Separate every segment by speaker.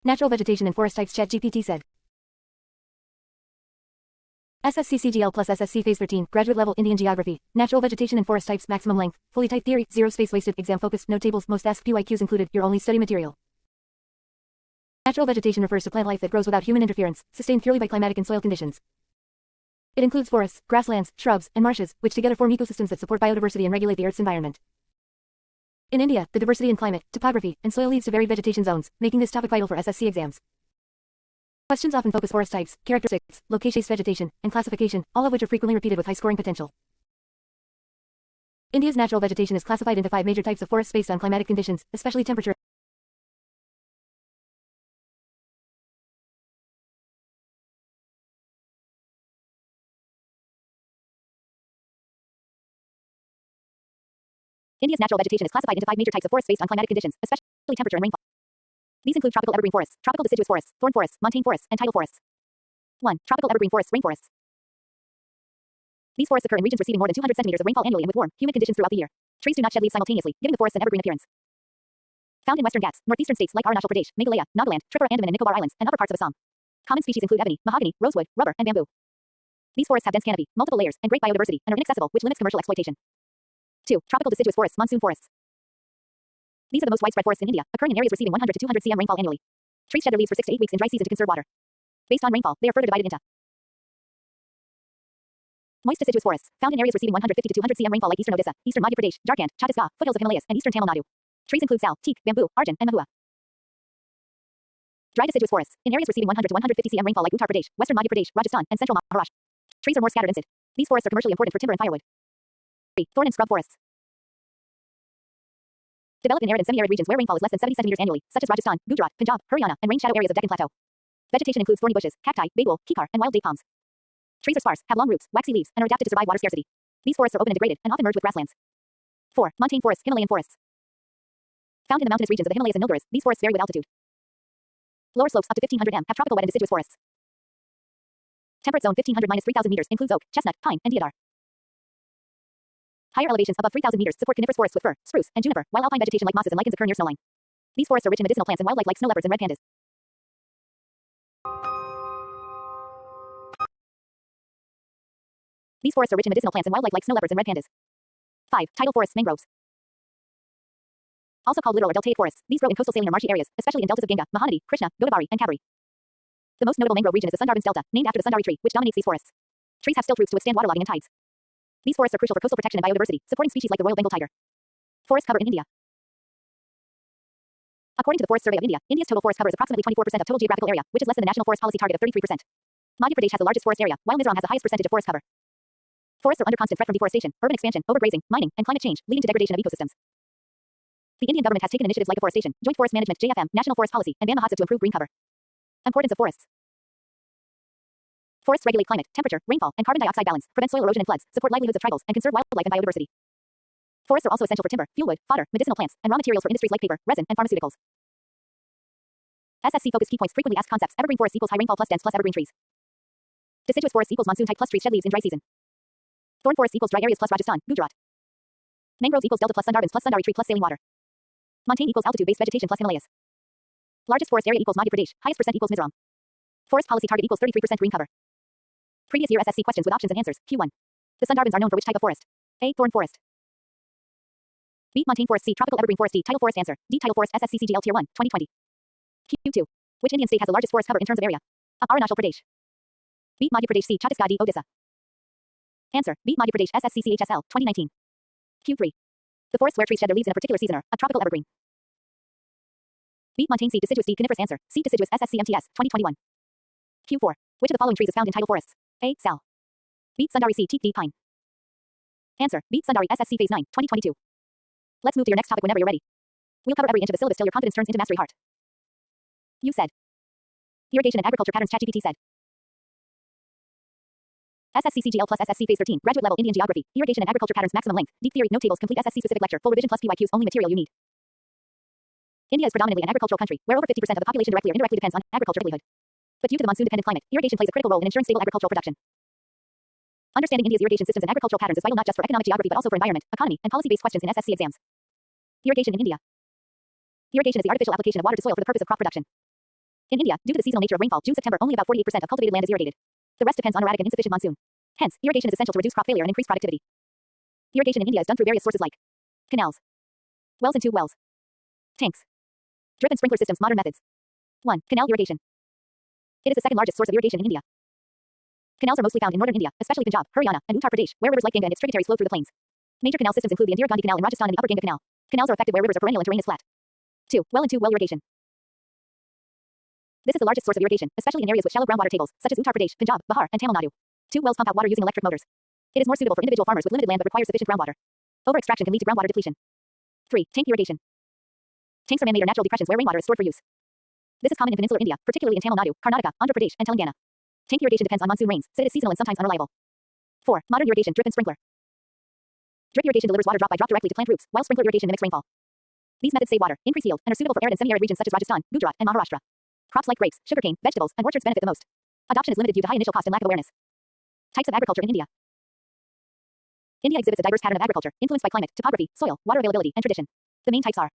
Speaker 1: Natural vegetation and forest types ChatGPT said. SSC CGL plus SSC Phase 13, Graduate Level Indian Geography, Natural Vegetation and Forest Types Maximum Length, Fully Type Theory, Zero Space Wasted, Exam Focused, No Tables, Most Asked PYQs included, Your Only Study Material. Natural vegetation refers to plant life that grows without human interference, sustained purely by climatic and soil conditions. It includes forests, grasslands, shrubs, and marshes, which together form ecosystems that support biodiversity and regulate the Earth's environment. In India, the diversity in climate, topography, and soil leads to varied vegetation zones, making this topic vital for SSC exams. Questions often focus forest types, characteristics, location-based vegetation, and classification, all of which are frequently repeated with high scoring potential. India's natural vegetation is classified into 5 major types of forests based on climatic conditions, especially temperature. India's natural vegetation is classified into 5 major types of forests based on climatic conditions, especially temperature and rainfall. These include tropical evergreen forests, tropical deciduous forests, thorn forests, montane forests, and tidal forests. 1. Tropical evergreen forests, rainforests. These forests occur in regions receiving more than 200 centimeters of rainfall annually and with warm, humid conditions throughout the year. Trees do not shed leaves simultaneously, giving the forests an evergreen appearance. Found in western Ghats, northeastern states like Arunachal Pradesh, Meghalaya, Nagaland, Tripura, Andaman and Nicobar Islands, and upper parts of Assam. Common species include ebony, mahogany, rosewood, rubber, and bamboo. These forests have dense canopy, multiple layers, and great biodiversity, and are inaccessible, which limits commercial exploitation. 2. Tropical deciduous forests, monsoon forests. These are the most widespread forests in India, occurring in areas receiving 100 to 200 cm rainfall annually. Trees shed their leaves for 6 to 8 weeks in dry season to conserve water. Based on rainfall, they are further divided into moist deciduous forests, found in areas receiving 150 to 200 cm rainfall like eastern Odisha, eastern Madhya Pradesh, Jharkhand, Chhattisgarh, foothills of Himalayas, and eastern Tamil Nadu. Trees include sal, teak, bamboo, arjun, and mahua. Dry deciduous forests, in areas receiving 100 to 150 cm rainfall like Uttar Pradesh, western Madhya Pradesh, Rajasthan, and central Maharashtra. Trees are more scattered and sit. These forests are commercially important for timber and firewood. 3. Thorn and scrub forests. Develop in arid and semi-arid regions where rainfall is less than 70 centimeters annually, such as Rajasthan, Gujarat, Punjab, Haryana, and rain shadow areas of Deccan Plateau. Vegetation includes thorny bushes, cacti, bagel, kikar, and wild date palms. Trees are sparse, have long roots, waxy leaves, and are adapted to survive water scarcity. These forests are open and degraded, and often merge with grasslands. 4. Montane forests, Himalayan forests. Found in the mountainous regions of the Himalayas and Nilgiris, these forests vary with altitude. Lower slopes up to 1500 m have tropical wet and deciduous forests. Temperate zone 1500 - 3000 meters includes oak, chestnut, pine, and deodar. Higher elevations above 3000 meters support coniferous forests with fir, spruce, and juniper, while alpine vegetation like mosses and lichens occur near snowline. These forests are rich in medicinal plants and wildlife like snow leopards and red pandas. These forests are rich in medicinal plants and wildlife like snow leopards and red pandas. 5. Tidal forests, mangroves. Also called littoral or deltaic forests, these grow in coastal saline or marshy areas, especially in deltas of Ganga, Mahanadi, Krishna, Godavari, and Kaveri. The most notable mangrove region is the Sundarbans Delta, named after the Sundari tree, which dominates these forests. Trees have stilt roots to withstand waterlogging and tides. These forests are crucial for coastal protection and biodiversity, supporting species like the Royal Bengal tiger. Forest cover in India. According to the Forest Survey of India, India's total forest cover is approximately 24% of total geographical area, which is less than the National Forest Policy target of 33%. Madhya Pradesh has the largest forest area, while Mizoram has the highest percentage of forest cover. Forests are under constant threat from deforestation, urban expansion, overgrazing, mining, and climate change, leading to degradation of ecosystems. The Indian government has taken initiatives like afforestation, Joint Forest Management (JFM), National Forest Policy, and Ban Mahotsav to improve green cover. Importance of forests. Forests regulate climate, temperature, rainfall, and carbon dioxide balance, prevent soil erosion and floods, support livelihoods of tribals, and conserve wildlife and biodiversity. Forests are also essential for timber, fuel wood, fodder, medicinal plants, and raw materials for industries like paper, resin, and pharmaceuticals. SSC focus key points. Frequently asked concepts. Evergreen forest equals high rainfall plus dense plus evergreen trees. Deciduous forest equals monsoon type plus trees shed leaves in dry season. Thorn forest equals dry areas plus Rajasthan, Gujarat. Mangroves equals delta plus Sundarbans plus Sundari tree plus saline water. Montane equals altitude-based vegetation plus Himalayas. Largest forest area equals Madhya Pradesh. Highest percent equals Mizoram. Forest policy target equals 33% green cover. Previous year SSC questions with options and answers. Q1. The Sundarbans are known for which type of forest? A. Thorn forest. B. Montane forest. C. Tropical evergreen forest. D. Tidal forest. Answer. D. Tidal forest. SSC CGL Tier 1, 2020. Q2. Which Indian state has the largest forest cover in terms of area? A. Arunachal Pradesh. B. Madhya Pradesh. C. Chhattisgarh. D. Odisha. Answer. B. Madhya Pradesh. SSC CHSL 2019. Q3. The forests where trees shed their leaves in a particular season are a tropical evergreen. B. Montane. C. Deciduous. D. Coniferous. Answer. C. Deciduous. SSC MTS 2021. Q4. Which of the following trees is found in tidal forests? A. Sal. B. Sundari. C. Teak. D. Pine. Answer. B. Sundari. SSC Phase 9 2022. Let's move to your next topic whenever you're ready. We'll cover every inch of the syllabus till your confidence turns into mastery heart. You said. Irrigation and agriculture patterns. ChatGPT said. SSC CGL plus SSC Phase 13, Graduate Level Indian Geography, Irrigation and Agriculture Patterns Maximum Length, Deep Theory, No Tables, Complete SSC Specific Lecture, Full Revision plus PYQs, only material you need. India is predominantly an agricultural country, where over 50% of the population directly or indirectly depends on agricultural livelihood. But due to the monsoon-dependent climate, irrigation plays a critical role in ensuring stable agricultural production. Understanding India's irrigation systems and agricultural patterns is vital not just for economic geography but also for environment, economy, and policy-based questions in SSC exams. Irrigation in India. Irrigation is the artificial application of water to soil for the purpose of crop production. In India, due to the seasonal nature of rainfall, June-September, only about 48% of cultivated land is irrigated. The rest depends on erratic and insufficient monsoon. Hence, irrigation is essential to reduce crop failure and increase productivity. Irrigation in India is done through various sources like canals, wells and tube wells, tanks, drip and sprinkler systems. Modern methods. 1. Canal irrigation. It is the second largest source of irrigation in India. Canals are mostly found in northern India, especially Punjab, Haryana, and Uttar Pradesh, where rivers like Ganga and its tributaries flow through the plains. Major canal systems include the Indira Gandhi Canal in Rajasthan and the Upper Ganga Canal. Canals are effective where rivers are perennial and terrain is flat. 2. Well and tube well irrigation. This is the largest source of irrigation, especially in areas with shallow groundwater tables, such as Uttar Pradesh, Punjab, Bihar, and Tamil Nadu. Tube wells pump out water using electric motors. It is more suitable for individual farmers with limited land but requires sufficient groundwater. Over-extraction can lead to groundwater depletion. 3. Tank irrigation. Tanks are man-made or natural depressions where rainwater is stored for use. This is common in peninsular India, particularly in Tamil Nadu, Karnataka, Andhra Pradesh, and Telangana. Tank irrigation depends on monsoon rains, so it is seasonal and sometimes unreliable. 4. Modern irrigation, drip and sprinkler. Drip irrigation delivers water drop by drop directly to plant roots, while sprinkler irrigation mimics rainfall. These methods save water, increase yield, and are suitable for arid and semi-arid regions such as Rajasthan, Gujarat, and Maharashtra. Crops like grapes, sugarcane, vegetables, and orchards benefit the most. Adoption is limited due to high initial cost and lack of awareness. Types of agriculture in India. India exhibits a diverse pattern of agriculture, influenced by climate, topography, soil, water availability, and tradition. The main types are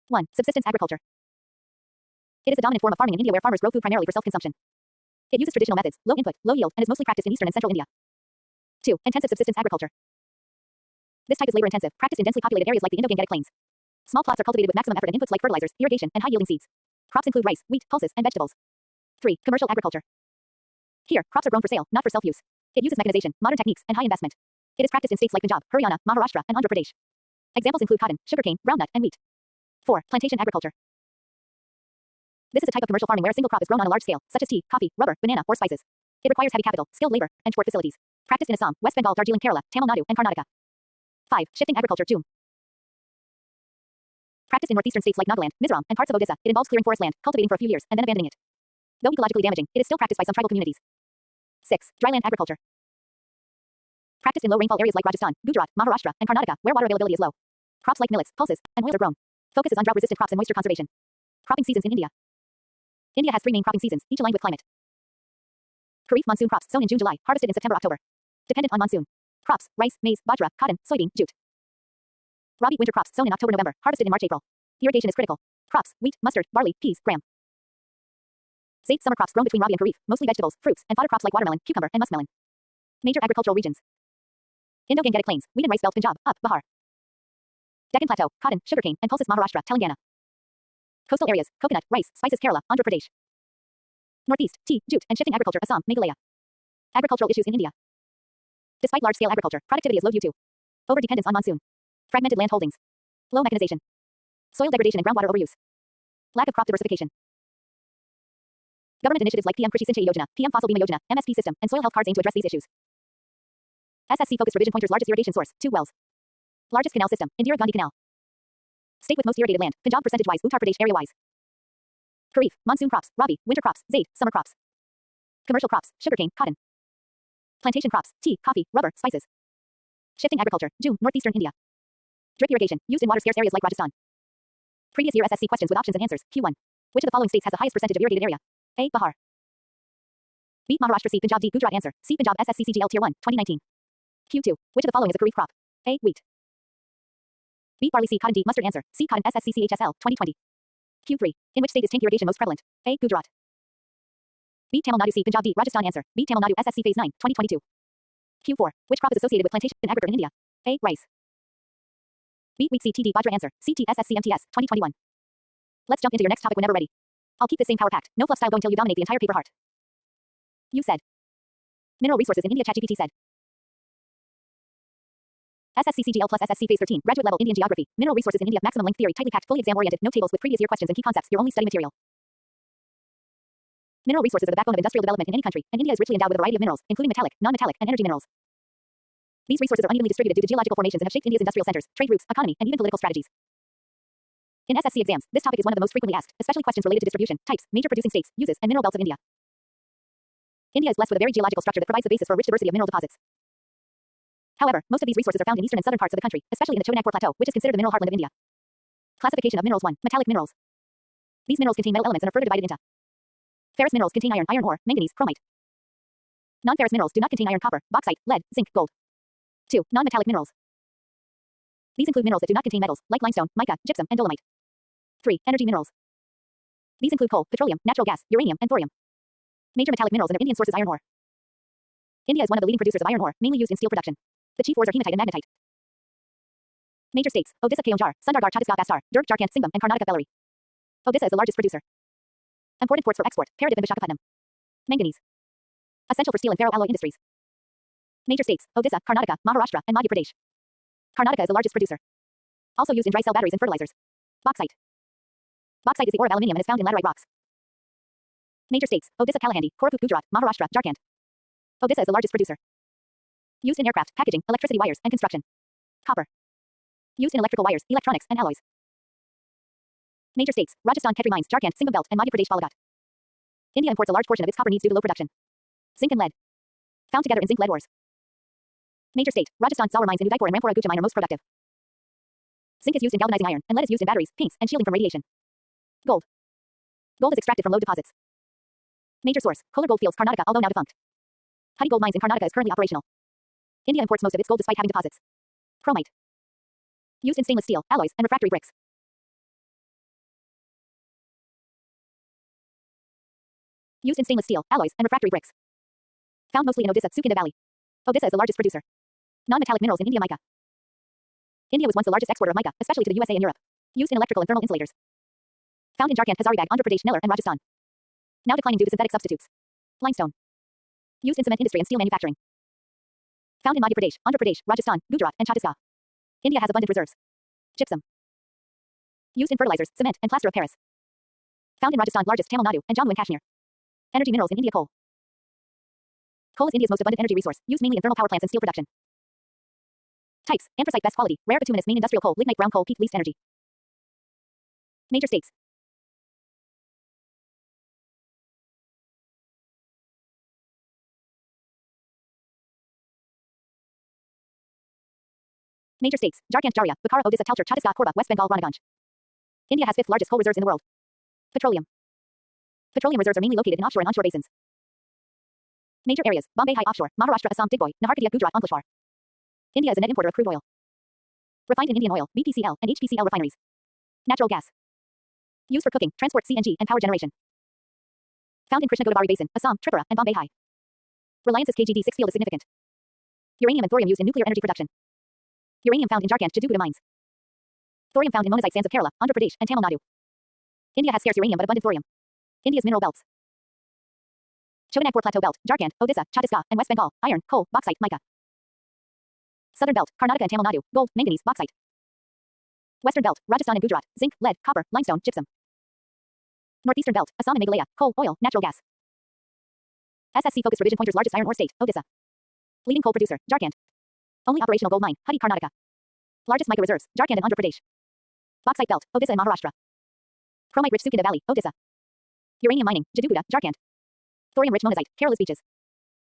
Speaker 1: 1. Subsistence agriculture. It is the dominant form of farming in India where farmers grow food primarily for self-consumption. It uses traditional methods, low input, low yield, and is mostly practiced in eastern and central India. 2. Intensive subsistence agriculture. This type is labor-intensive, practiced in densely populated areas like the Indo-Gangetic Plains. Small plots are cultivated with maximum effort and inputs like fertilizers, irrigation, and high-yielding seeds. Crops include rice, wheat, pulses, and vegetables. 3. Commercial agriculture. Here, crops are grown for sale, not for self-use. It uses mechanization, modern techniques, and high investment. It is practiced in states like Punjab, Haryana, Maharashtra, and Andhra Pradesh. Examples include cotton, sugarcane, groundnut, and wheat. 4. Plantation agriculture. This is a type of commercial farming where a single crop is grown on a large scale, such as tea, coffee, rubber, banana, or spices. It requires heavy capital, skilled labor, and port facilities. Practiced in Assam, West Bengal, Darjeeling, Kerala, Tamil Nadu, and Karnataka. 5. Shifting agriculture, Jum. Practiced in northeastern states like Nagaland, Mizoram, and parts of Odisha, it involves clearing forest land, cultivating for a few years, and then abandoning it. Though ecologically damaging, it is still practiced by some tribal communities. 6. Dryland agriculture. Practiced in low rainfall areas like Rajasthan, Gujarat, Maharashtra, and Karnataka, where water availability is low. Crops like millets, pulses, and oils are grown. Focus is on drought-resistant crops and moisture conservation. Cropping seasons in India. India has 3 main cropping seasons, each aligned with climate. Kharif monsoon crops, sown in June-July, harvested in September-October. Dependent on monsoon. Crops, rice, maize, bajra, cotton, soybean, jute. Rabi winter crops, sown in October-November, harvested in March-April. Irrigation is critical. Crops, wheat, mustard, barley, peas, gram. Zaid summer crops grown between Rabi and Kharif, mostly vegetables, fruits, and fodder crops like watermelon, cucumber, and muskmelon. Major agricultural regions. Indo-Gangetic Plains, wheat and rice belt, Punjab, up, Bihar. Deccan Plateau, cotton, sugarcane, and pulses, Maharashtra, Telangana. Coastal areas, coconut, rice, spices, Kerala, Andhra Pradesh. Northeast, tea, jute, and shifting agriculture, Assam, Meghalaya. Agricultural issues in India. Despite large-scale agriculture, productivity is low due to over-dependence on monsoon, fragmented land holdings, low mechanization, soil degradation and groundwater overuse, lack of crop diversification. Government initiatives like PM Krishi Sinchai Yojana, PM Fasal Bima Yojana, MSP system, and soil health cards aim to address these issues. SSC focused revision pointers largest irrigation source, 2 wells. Largest canal system, Indira Gandhi Canal. State with most irrigated land, Punjab percentage-wise, Uttar Pradesh area-wise. Kharif, monsoon crops, Rabi, winter crops, Zaid, summer crops. Commercial crops, sugarcane, cotton. Plantation crops, tea, coffee, rubber, spices. Shifting agriculture, Jum, northeastern India. Drip irrigation, used in water-scarce areas like Rajasthan. Previous year SSC questions with options and answers, Q1. Which of the following states has the highest percentage of irrigated area? A. Bihar. B. Maharashtra. C. Punjab. D. Gujarat. Answer. C. Punjab SSC CGL Tier 1, 2019. Q2. Which of the following is a Kharif crop? A. Wheat. B. Barley. C. Cotton. D. Mustard. Answer. C. Cotton SSC CHSL, 2020. Q3. In which state is tank irrigation most prevalent? A. Gujarat. B. Tamil Nadu. C. Punjab. D. Rajasthan. Answer. B. Tamil Nadu SSC Phase 9, 2022. Q4. Which crop is associated with plantation agriculture in India? A. Rice. B. Wheat. C. T. D. Bajra. Answer. C. T. SSC MTS, 2021. Let's jump into your next topic whenever ready. I'll keep this same power packed, no fluff style going till you dominate the entire paper heart. You said. Mineral resources in India. ChatGPT said. SSC CGL plus SSC Phase 13, graduate level Indian geography. Mineral resources in India. Maximum length theory, tightly packed, fully exam oriented, no tables with previous year questions and key concepts. Your only study material. Mineral resources are the backbone of industrial development in any country, and India is richly endowed with a variety of minerals, including metallic, non-metallic, and energy minerals. These resources are unevenly distributed due to geological formations and have shaped India's industrial centers, trade routes, economy, and even political strategies. In SSC exams, this topic is one of the most frequently asked, especially questions related to distribution, types, major producing states, uses, and mineral belts of India. India is blessed with a varied geological structure that provides the basis for a rich diversity of mineral deposits. However, most of these resources are found in eastern and southern parts of the country, especially in the Chotanagpur Plateau, which is considered the mineral heartland of India. Classification of minerals. 1. Metallic minerals. These minerals contain metal elements and are further divided into. Ferrous minerals contain iron, iron ore, manganese, chromite. Non-ferrous minerals do not contain iron, copper, bauxite, lead, zinc, gold. 2. Non-metallic minerals. These include minerals that do not contain metals, like limestone, mica, gypsum, and dolomite. 3. Energy minerals. These include coal, petroleum, natural gas, uranium, and thorium. Major metallic minerals and their Indian source is iron ore. India is one of the leading producers of iron ore, mainly used in steel production. The chief ores are hematite and magnetite. Major states: Odisha, Keonjhar, Sundargarh, Chhattisgarh, Bastar, Durg, Jharkhand, Singham, and Karnataka, Bellary. Odisha is the largest producer. Important ports for export: Paradip and Visakhapatnam. Manganese. Essential for steel and ferroalloy industries. Major states: Odisha, Karnataka, Maharashtra, and Madhya Pradesh. Karnataka is the largest producer. Also used in dry cell batteries and fertilizers. Bauxite. Bauxite is the ore of aluminium and is found in laterite rocks. Major states: Odisha, Kalahandi, Koraput, Gujarat, Maharashtra, Jharkhand. Odisha is the largest producer. Used in aircraft, packaging, electricity wires, and construction. Copper. Used in electrical wires, electronics, and alloys. Major states: Rajasthan, Khetri mines, Jharkhand, Singham belt, and Madhya Pradesh, Balaghat. India imports a large portion of its copper needs due to low production. Zinc and lead. Found together in zinc-lead ores. Major state: Rajasthan, Zawar mines in Udaipur and Rampura Guja mine are most productive. Zinc is used in galvanizing iron, and lead is used in batteries, paints, and shielding from radiation. Gold. Gold is extracted from low deposits. Major source: Kolar gold fields, Karnataka, although now defunct. Huddy gold mines in Karnataka is currently operational. India imports most of its gold despite having deposits. Chromite. Used in stainless steel, alloys, and refractory bricks. Used in stainless steel, alloys, and refractory bricks. Found mostly in Odisha, Sukinda Valley. Odisha is the largest producer. Non-metallic minerals in India: mica. India was once the largest exporter of mica, especially to the USA and Europe. Used in electrical and thermal insulators. Found in Jharkhand, Hazaribagh, Andhra Pradesh, Nellore, and Rajasthan. Now declining due to synthetic substitutes. Limestone. Used in cement industry and steel manufacturing. Found in Madhya Pradesh, Andhra Pradesh, Rajasthan, Gujarat, and Chhattisgarh. India has abundant reserves. Gypsum. Used in fertilizers, cement, and plaster of Paris. Found in Rajasthan, largest Tamil Nadu, and Jammu and Kashmir. Energy minerals in India: coal. Coal is India's most abundant energy resource, used mainly in thermal power plants and steel production. Types: anthracite best quality, rare bituminous main industrial coal, lignite brown coal peak least energy. Major states: Major states: Jharkhand, Jharia, Bokhara, Odisha, Talcher, Chhattisgarh, Korba, West Bengal, Ranaganj. India has fifth largest coal reserves in the world. Petroleum. Petroleum reserves are mainly located in offshore and onshore basins. Major areas: Bombay High offshore, Maharashtra, Assam, Digboy, Naharkatia, Gujarat, Ankleshwar. India is a net importer of crude oil. Refined in Indian oil, BPCL, and HPCL refineries. Natural gas. Used for cooking, transport, CNG, and power generation. Found in Krishna Godavari Basin, Assam, Tripura, and Bombay High. Reliance's KGD6 field is significant. Uranium and thorium used in nuclear energy production. Uranium found in Jharkhand, Jaduguda mines. Thorium found in monazite sands of Kerala, Andhra Pradesh, and Tamil Nadu. India has scarce uranium but abundant thorium. India's mineral belts. Chotanagpur Plateau Belt, Jharkhand, Odisha, Chhattisgarh, and West Bengal, iron, coal, bauxite, mica. Southern Belt, Karnataka and Tamil Nadu, gold, manganese, bauxite. Western Belt, Rajasthan and Gujarat, zinc, lead, copper, limestone, gypsum. Northeastern Belt, Assam and Meghalaya, coal, oil, natural gas. SSC focus revision pointers: largest iron ore state, Odisha. Leading coal producer, Jharkhand. Only operational gold mine, Huddy, Karnataka. Largest mica reserves, Jharkhand and Andhra Pradesh. Bauxite belt, Odisha and Maharashtra. Chromite rich Sukinda Valley, Odisha. Uranium mining, Jaduguda, Jharkhand. Thorium rich monazite, Kerala's beaches.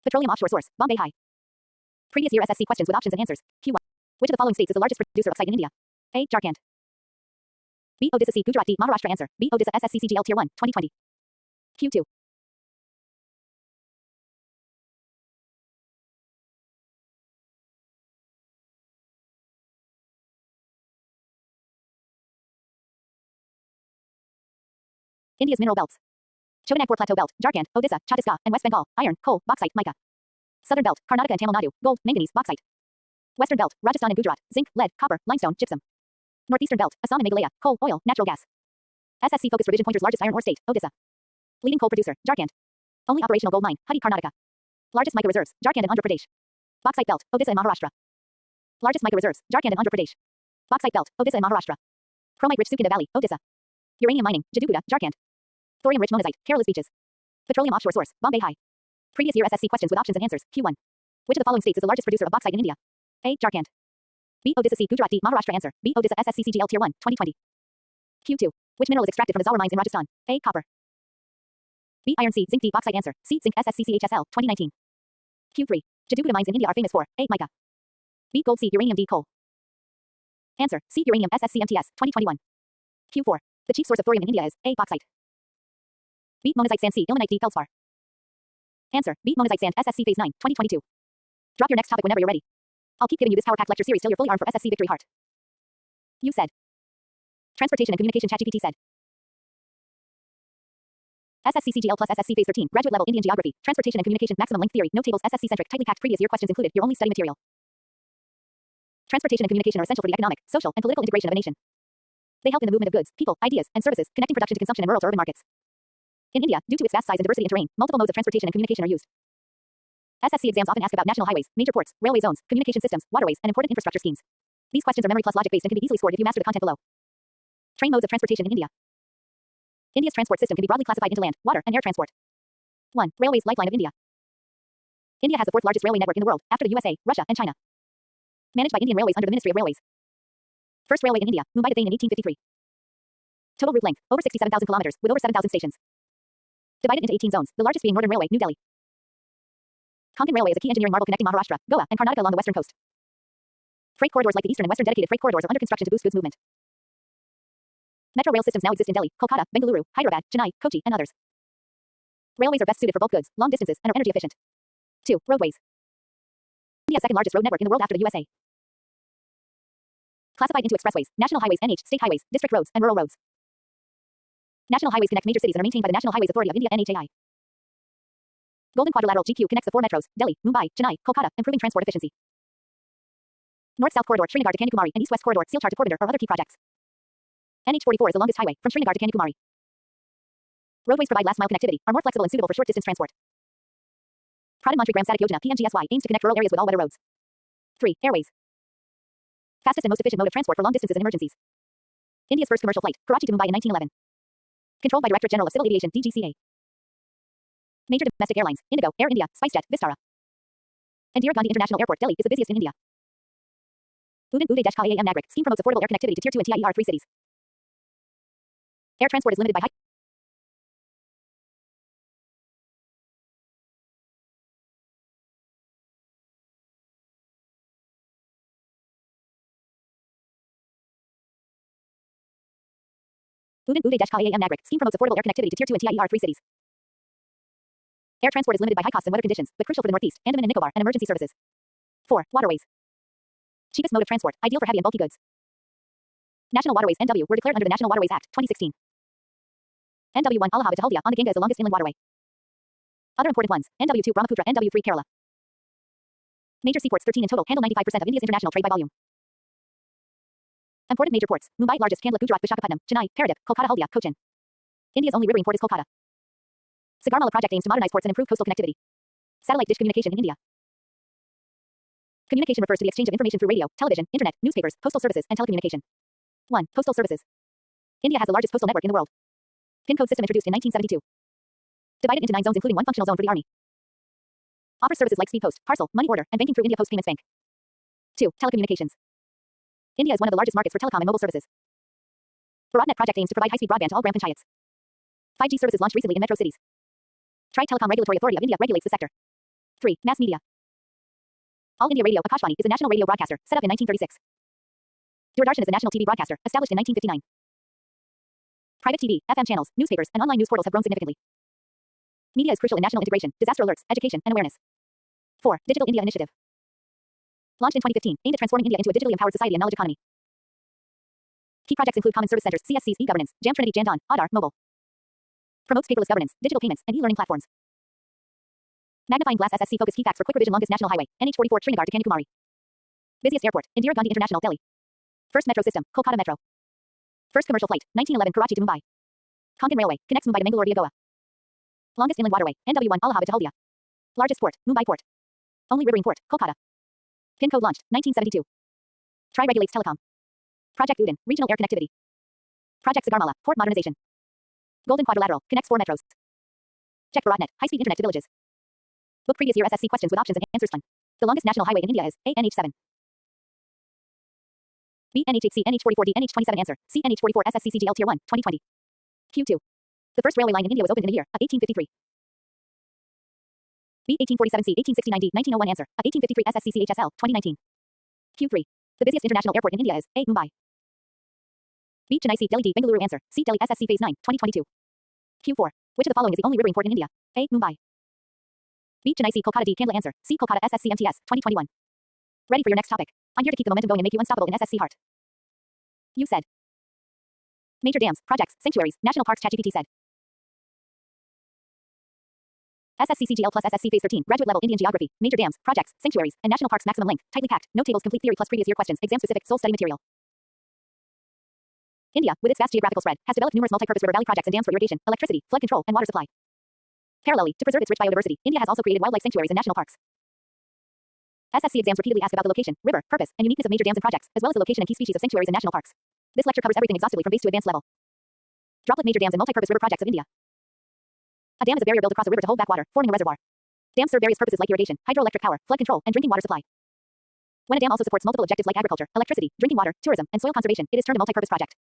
Speaker 1: Petroleum offshore source, Bombay High. Previous year SSC questions with options and answers. Q1. Which of the following states is the largest producer of bauxite in India? A. Jharkhand. B. Odisha. C. Gujarat. D. Maharashtra. Answer: B. Odisha. SSCCGL Tier 1, 2020. Q2. India's mineral belts. Chotanagpur Plateau Belt, Jharkhand, Odisha, Chhattisgarh, and West Bengal, iron, coal, bauxite, mica. Southern Belt, Karnataka and Tamil Nadu, gold, manganese, bauxite. Western Belt, Rajasthan and Gujarat, zinc, lead, copper, limestone, gypsum. Northeastern Belt, Assam and Meghalaya, coal, oil, natural gas. SSC focus revision pointers: largest iron ore state, Odisha. Leading coal producer, Jharkhand. Only operational gold mine, Huddy, Karnataka. Largest mica reserves, Jharkhand and Andhra Pradesh. Bauxite belt, Odisha and Maharashtra. Largest mica reserves, Jharkhand and Andhra Pradesh. Bauxite belt, Odisha and Maharashtra. Chromite rich Sukinda Valley, Odisha. Uranium mining, Jaduguda, Jharkhand. Thorium rich monazite, Kerala's beaches. Petroleum offshore source, Bombay High. Previous year SSC questions with options and answers. Q1. Which of the following states is the largest producer of bauxite in India? A. Jharkhand. B. Odisha. C. Gujarat. D. Maharashtra. Answer: B. Odisha. SSCCGL Tier 1, 2020. Q2. Which mineral is extracted from the Zawar mines in Rajasthan? A. Copper. B. Iron. C. Zinc. D. Bauxite. Answer: C. Zinc. SSCCHSL 2019. Q3. Jaduguda mines in India are famous for A. Mica. B. Gold. C. Uranium. D. Coal. Answer: C. Uranium. SSCMTS 2021. Q4. The chief source of thorium in India is A. Bauxite. B. Monazite sand. C. Ilmenite. D. Feldspar. Answer: B. Monazite sand. SSC Phase 9, 2022. Drop your next topic whenever you're ready. I'll keep giving you this power-packed lecture series till you're fully armed for SSC Victory Heart. You said. Transportation and communication. ChatGPT said. SSC plus SSC Phase 13, Graduate Level Indian Geography, Transportation and Communication, Maximum Length Theory, No tables, SSC-centric, tightly packed previous year questions included, your only study material. Transportation and communication are essential for the economic, social, and political integration of a nation. They help in the movement of goods, people, ideas, and services, connecting production to consumption in rural to urban markets. In India, due to its vast size and diversity in terrain, multiple modes of transportation and communication are used. SSC exams often ask about national highways, major ports, railway zones, communication systems, waterways, and important infrastructure schemes. These questions are memory plus logic based and can be easily scored if you master the content below. Train modes of transportation in India. India's transport system can be broadly classified into land, water, and air transport. 1. Railways lifeline of India. India has the fourth largest railway network in the world, after the USA, Russia, and China. Managed by Indian Railways under the Ministry of Railways. First railway in India, Mumbai to Thane in 1853. Total route length, over 67,000 kilometers, with over 7,000 stations. Divided into 18 zones, the largest being Northern Railway, New Delhi. Konkan Railway is a key engineering marvel connecting Maharashtra, Goa, and Karnataka along the western coast. Freight corridors like the eastern and western dedicated freight corridors are under construction to boost goods movement. Metro rail systems now exist in Delhi, Kolkata, Bengaluru, Hyderabad, Chennai, Kochi, and others. Railways are best suited for bulk goods, long distances, and are energy efficient. 2. Roadways. India's second largest road network in the world after the USA. Classified into expressways, national highways NH, state highways, district roads, and rural roads. National highways connect major cities and are maintained by the National Highways Authority of India NHAI. Golden Quadrilateral GQ connects the four metros, Delhi, Mumbai, Chennai, Kolkata, improving transport efficiency. North-South corridor, Srinagar to Kanyakumari, and East-West corridor, Silchar to Porbandar are other key projects. NH44 is the longest highway, from Srinagar to Kanyakumari. Roadways provide last-mile connectivity, are more flexible and suitable for short-distance transport. Pradhan Mantri Gram Sadak Yojana PMGSY aims to connect rural areas with all-weather roads. 3. Airways. Fastest and most efficient mode of transport for long distances and emergencies. India's first commercial flight, Karachi to Mumbai in 1911. Controlled by Directorate General of Civil Aviation, DGCA. Major domestic airlines, Indigo, Air India, SpiceJet, Vistara. Indira Gandhi International Airport, Delhi, is the busiest in India. Udan Uday-IAM Nagrik scheme promotes affordable air connectivity to Tier 2 and Tier 3 cities. Air transport is limited by high Udan Uday-IAM Nagrik scheme promotes affordable air connectivity to Tier 2 and Tier 3 cities. Air transport is limited by high costs and weather conditions, but crucial for the Northeast, Andaman and Nicobar, and emergency services. 4. Waterways. Cheapest mode of transport, ideal for heavy and bulky goods. National waterways (NW) were declared under the National Waterways Act, 2016. NW1 Allahabad to Haldia on the Ganga is the longest inland waterway. Other important ones: NW2 Brahmaputra, NW3 Kerala. Major seaports 13 in total handle 95% of India's international trade by volume. Important major ports: Mumbai largest, Kandla, Gujarat, Visakhapatnam, Chennai, Paradip, Kolkata, Haldia, Cochin. India's only riverine port is Kolkata. Sagarmala project aims to modernize ports and improve coastal connectivity. Satellite dish communication in India. Communication refers to the exchange of information through radio, television, internet, newspapers, postal services, and telecommunication. 1. Postal services. India has the largest postal network in the world. PIN code system introduced in 1972. Divided into 9 zones including one functional zone for the army. Offers services like speed post, parcel, money order, and banking through India Post Payments Bank. 2. Telecommunications. India is one of the largest markets for telecom and mobile services. BharatNet project aims to provide high-speed broadband to all gram panchayats. 5G services launched recently in metro cities. Tri Telecom Regulatory Authority of India regulates the sector. 3. Mass media. All India Radio Akashvani is a national radio broadcaster, set up in 1936. Doordarshan is a national TV broadcaster, established in 1959. Private TV, FM channels, newspapers, and online news portals have grown significantly. Media is crucial in national integration, disaster alerts, education, and awareness. 4. Digital India Initiative. Launched in 2015, aimed at transforming India into a digitally empowered society and knowledge economy. Key projects include Common Service Centers, CSCs, e-governance, Jam Trinity, Jan Don, Aadhaar, mobile. Promotes paperless governance, digital payments, and e-learning platforms. Magnifying glass SSC focused key facts for quick revision longest national highway, NH44 Srinagar to Kanyakumari. Busiest airport, Indira Gandhi International, Delhi. First metro system, Kolkata Metro. First commercial flight, 1911 Karachi to Mumbai. Konkan Railway, connects Mumbai to Mangalore via Goa. Longest inland waterway, NW1 Allahabad to Haldia. Largest port, Mumbai Port. Only riverine port, Kolkata. PIN code launched, 1972. Tri regulates telecom. Project Udan, regional air connectivity. Project Sagarmala, port modernization. Golden Quadrilateral, connects 4 metros. Check BharatNet, high-speed internet to villages. Book previous year SSC questions with options and answers. 1. The longest national highway in India is A NH7. B NH8C NH44D NH27 answer. C NH44 SSCCGL Tier 1, 2020. Q2. The first railway line in India was opened in the year of 1853. B 1847C 1869D 1901 answer. Of 1853 SSCCHSL 2019. Q3. The busiest international airport in India is A Mumbai. B Chennai C Delhi D Bengaluru answer. C Delhi SSC Phase 9, 2022. Q4. Which of the following is the only riverine port in India? A Mumbai. B Chennai C Kolkata D Kandla answer. C Kolkata SSC MTS 2021. Ready for your next topic. I'm here to keep the momentum going and make you unstoppable in SSC Heart. You said. Major dams, projects, sanctuaries, national parks. ChatGPT said. SSCCGL plus SSC Phase 13, Graduate Level Indian Geography, Major Dams, Projects, Sanctuaries, and National Parks Maximum Length, tightly packed, no tables, complete theory plus previous year questions, exam-specific, soul study material. India, with its vast geographical spread, has developed numerous multi-purpose river valley projects and dams for irrigation, electricity, flood control, and water supply. Parallelly, to preserve its rich biodiversity, India has also created wildlife sanctuaries and national parks. SSC exams repeatedly ask about the location, river, purpose, and uniqueness of major dams and projects, as well as the location and key species of sanctuaries and national parks. This lecture covers everything exhaustively from base to advanced level. Droplet major dams and multi-purpose river projects of India. A dam is a barrier built across a river to hold back water, forming a reservoir. Dams serve various purposes like irrigation, hydroelectric power, flood control, and drinking water supply. When a dam also supports multiple objectives like agriculture, electricity, drinking water, tourism, and soil conservation, it is termed a multi-purpose project.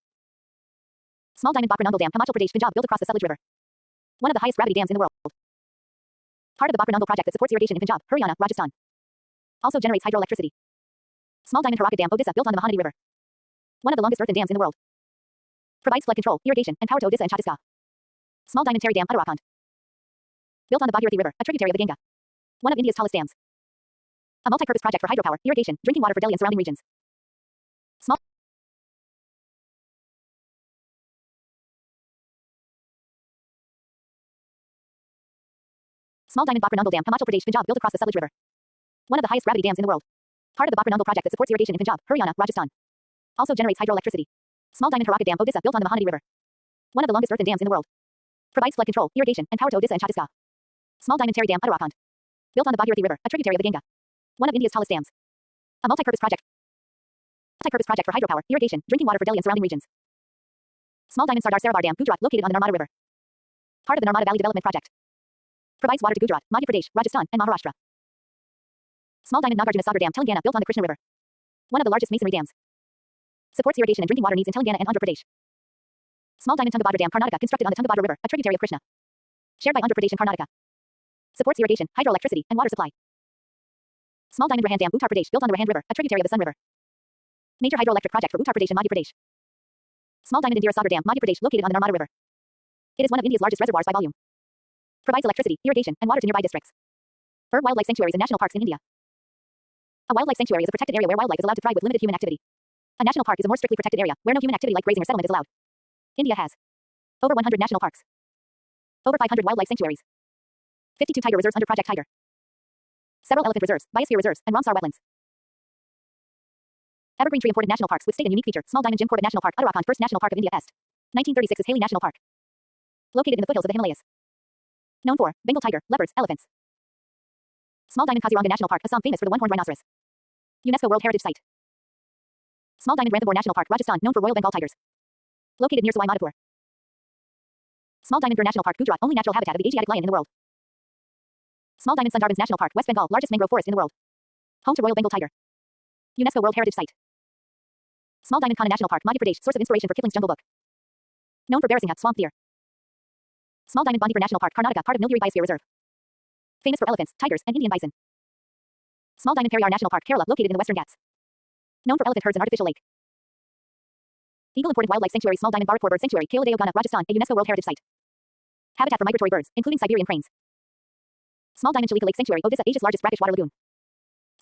Speaker 1: Small Diamond Bakra Nangal Dam, Himachal Pradesh, Punjab, built across the Sutlej River. One of the highest gravity dams in the world. Part of the Bakra Nangal project that supports irrigation in Punjab, Haryana, Rajasthan. Also generates hydroelectricity. Small Diamond Haraka Dam, Odisha, built on the Mahanadi River. One of the longest earthen dams in the world. Provides flood control, irrigation, and power to Odisha and Chhattisgarh. Small Diamond Terry Dam, Uttarakhand. Built on the Bhagirathi River, a tributary of the Ganga. One of India's tallest dams. A multi-purpose project for hydropower, irrigation, drinking water for Delhi and surrounding regions. Small Diamond Bakra Nangal Dam, Himachal Pradesh, Punjab, built across the Sutlej River. One of the highest gravity dams in the world. Part of the Bakra Nangal project that supports irrigation in Punjab, Haryana, Rajasthan. Also generates hydroelectricity. Small Diamond Haraka Dam, Odisha, built on the Mahanadi River. One of the longest earthen dams in the world. Provides flood control, irrigation, and power to Odisha and Chhattisgarh. Small Diamond Terry Dam, Uttarakhand. Built on the Bhagirathi River, a tributary of the Ganga. One of India's tallest dams. A multi-purpose project for hydropower, irrigation, drinking water for Delhi and surrounding regions. Small Diamond Sardar Sarovar Dam, Gujarat, located on the Narmada River. Part of the Narmada Valley Development Project. Provides water to Gujarat, Madhya Pradesh, Rajasthan, and Maharashtra. Small Diamond Nagarjuna Sagar Dam, Telangana, built on the Krishna River. One of the largest masonry dams. Supports irrigation and drinking water needs in Telangana and Andhra Pradesh. Small Diamond Tungabhadra Dam, Karnataka, constructed on the Tungabhadra River, a tributary of Krishna. Shared by Andhra Pradesh and Karnataka. Supports irrigation, hydroelectricity, and water supply. Small Diamond Rahan Dam, Uttar Pradesh, built on the Rahan River, a tributary of the Sun River. Major hydroelectric project for Uttar Pradesh and Madhya Pradesh. Small Diamond Indira Sagar Dam, Madhya Pradesh, located on the Narmada River. It is one of India's largest reservoirs by volume. Provides electricity, irrigation, and water to nearby districts. Bird wildlife sanctuaries and national parks in India. A wildlife sanctuary is a protected area where wildlife is allowed to thrive with limited human activity. A national park is a more strictly protected area where no human activity like grazing or settlement is allowed. India has over 100 national parks, over 500 wildlife sanctuaries, 52 tiger reserves under Project Tiger, several elephant reserves, biosphere reserves, and Ramsar wetlands. Evergreen Tree Imported National Parks with state and unique feature. Small Diamond Jim Corbett National Park, Uttarakhand, first national park of India Est. 1936 is Haley National Park. Located in the foothills of the Himalayas. Known for Bengal tiger, leopards, elephants. Small Diamond Kaziranga National Park, Assam, famous for the one-horned rhinoceros. UNESCO World Heritage Site. Small Diamond Ranthambore National Park, Rajasthan, known for Royal Bengal tigers. Located near Sawai Madhopur. Small Diamond Gir National Park, Gujarat, only natural habitat of the Asiatic lion in the world. Small Diamond Sundarbans National Park, West Bengal, largest mangrove forest in the world. Home to Royal Bengal tiger. UNESCO World Heritage Site. Small Diamond Kanha National Park, Madhya Pradesh, source of inspiration for Kipling's Jungle Book. Known for Barasingha, swamp deer. Small Diamond Bandipur National Park, Karnataka, part of Nilgiri Biosphere Reserve. Famous for elephants, tigers, and Indian bison. Small Diamond Periyar National Park, Kerala, located in the Western Ghats. Known for elephant herds and artificial lake. Eagle Imported Wildlife Sanctuary, Small Diamond Barakpur Bird Sanctuary, Keoladeo Ghana, Rajasthan, a UNESCO World Heritage Site. Habitat for migratory birds, including Siberian cranes. Small Diamond Chilika Lake Sanctuary, Odisha, Asia's largest brackish water lagoon.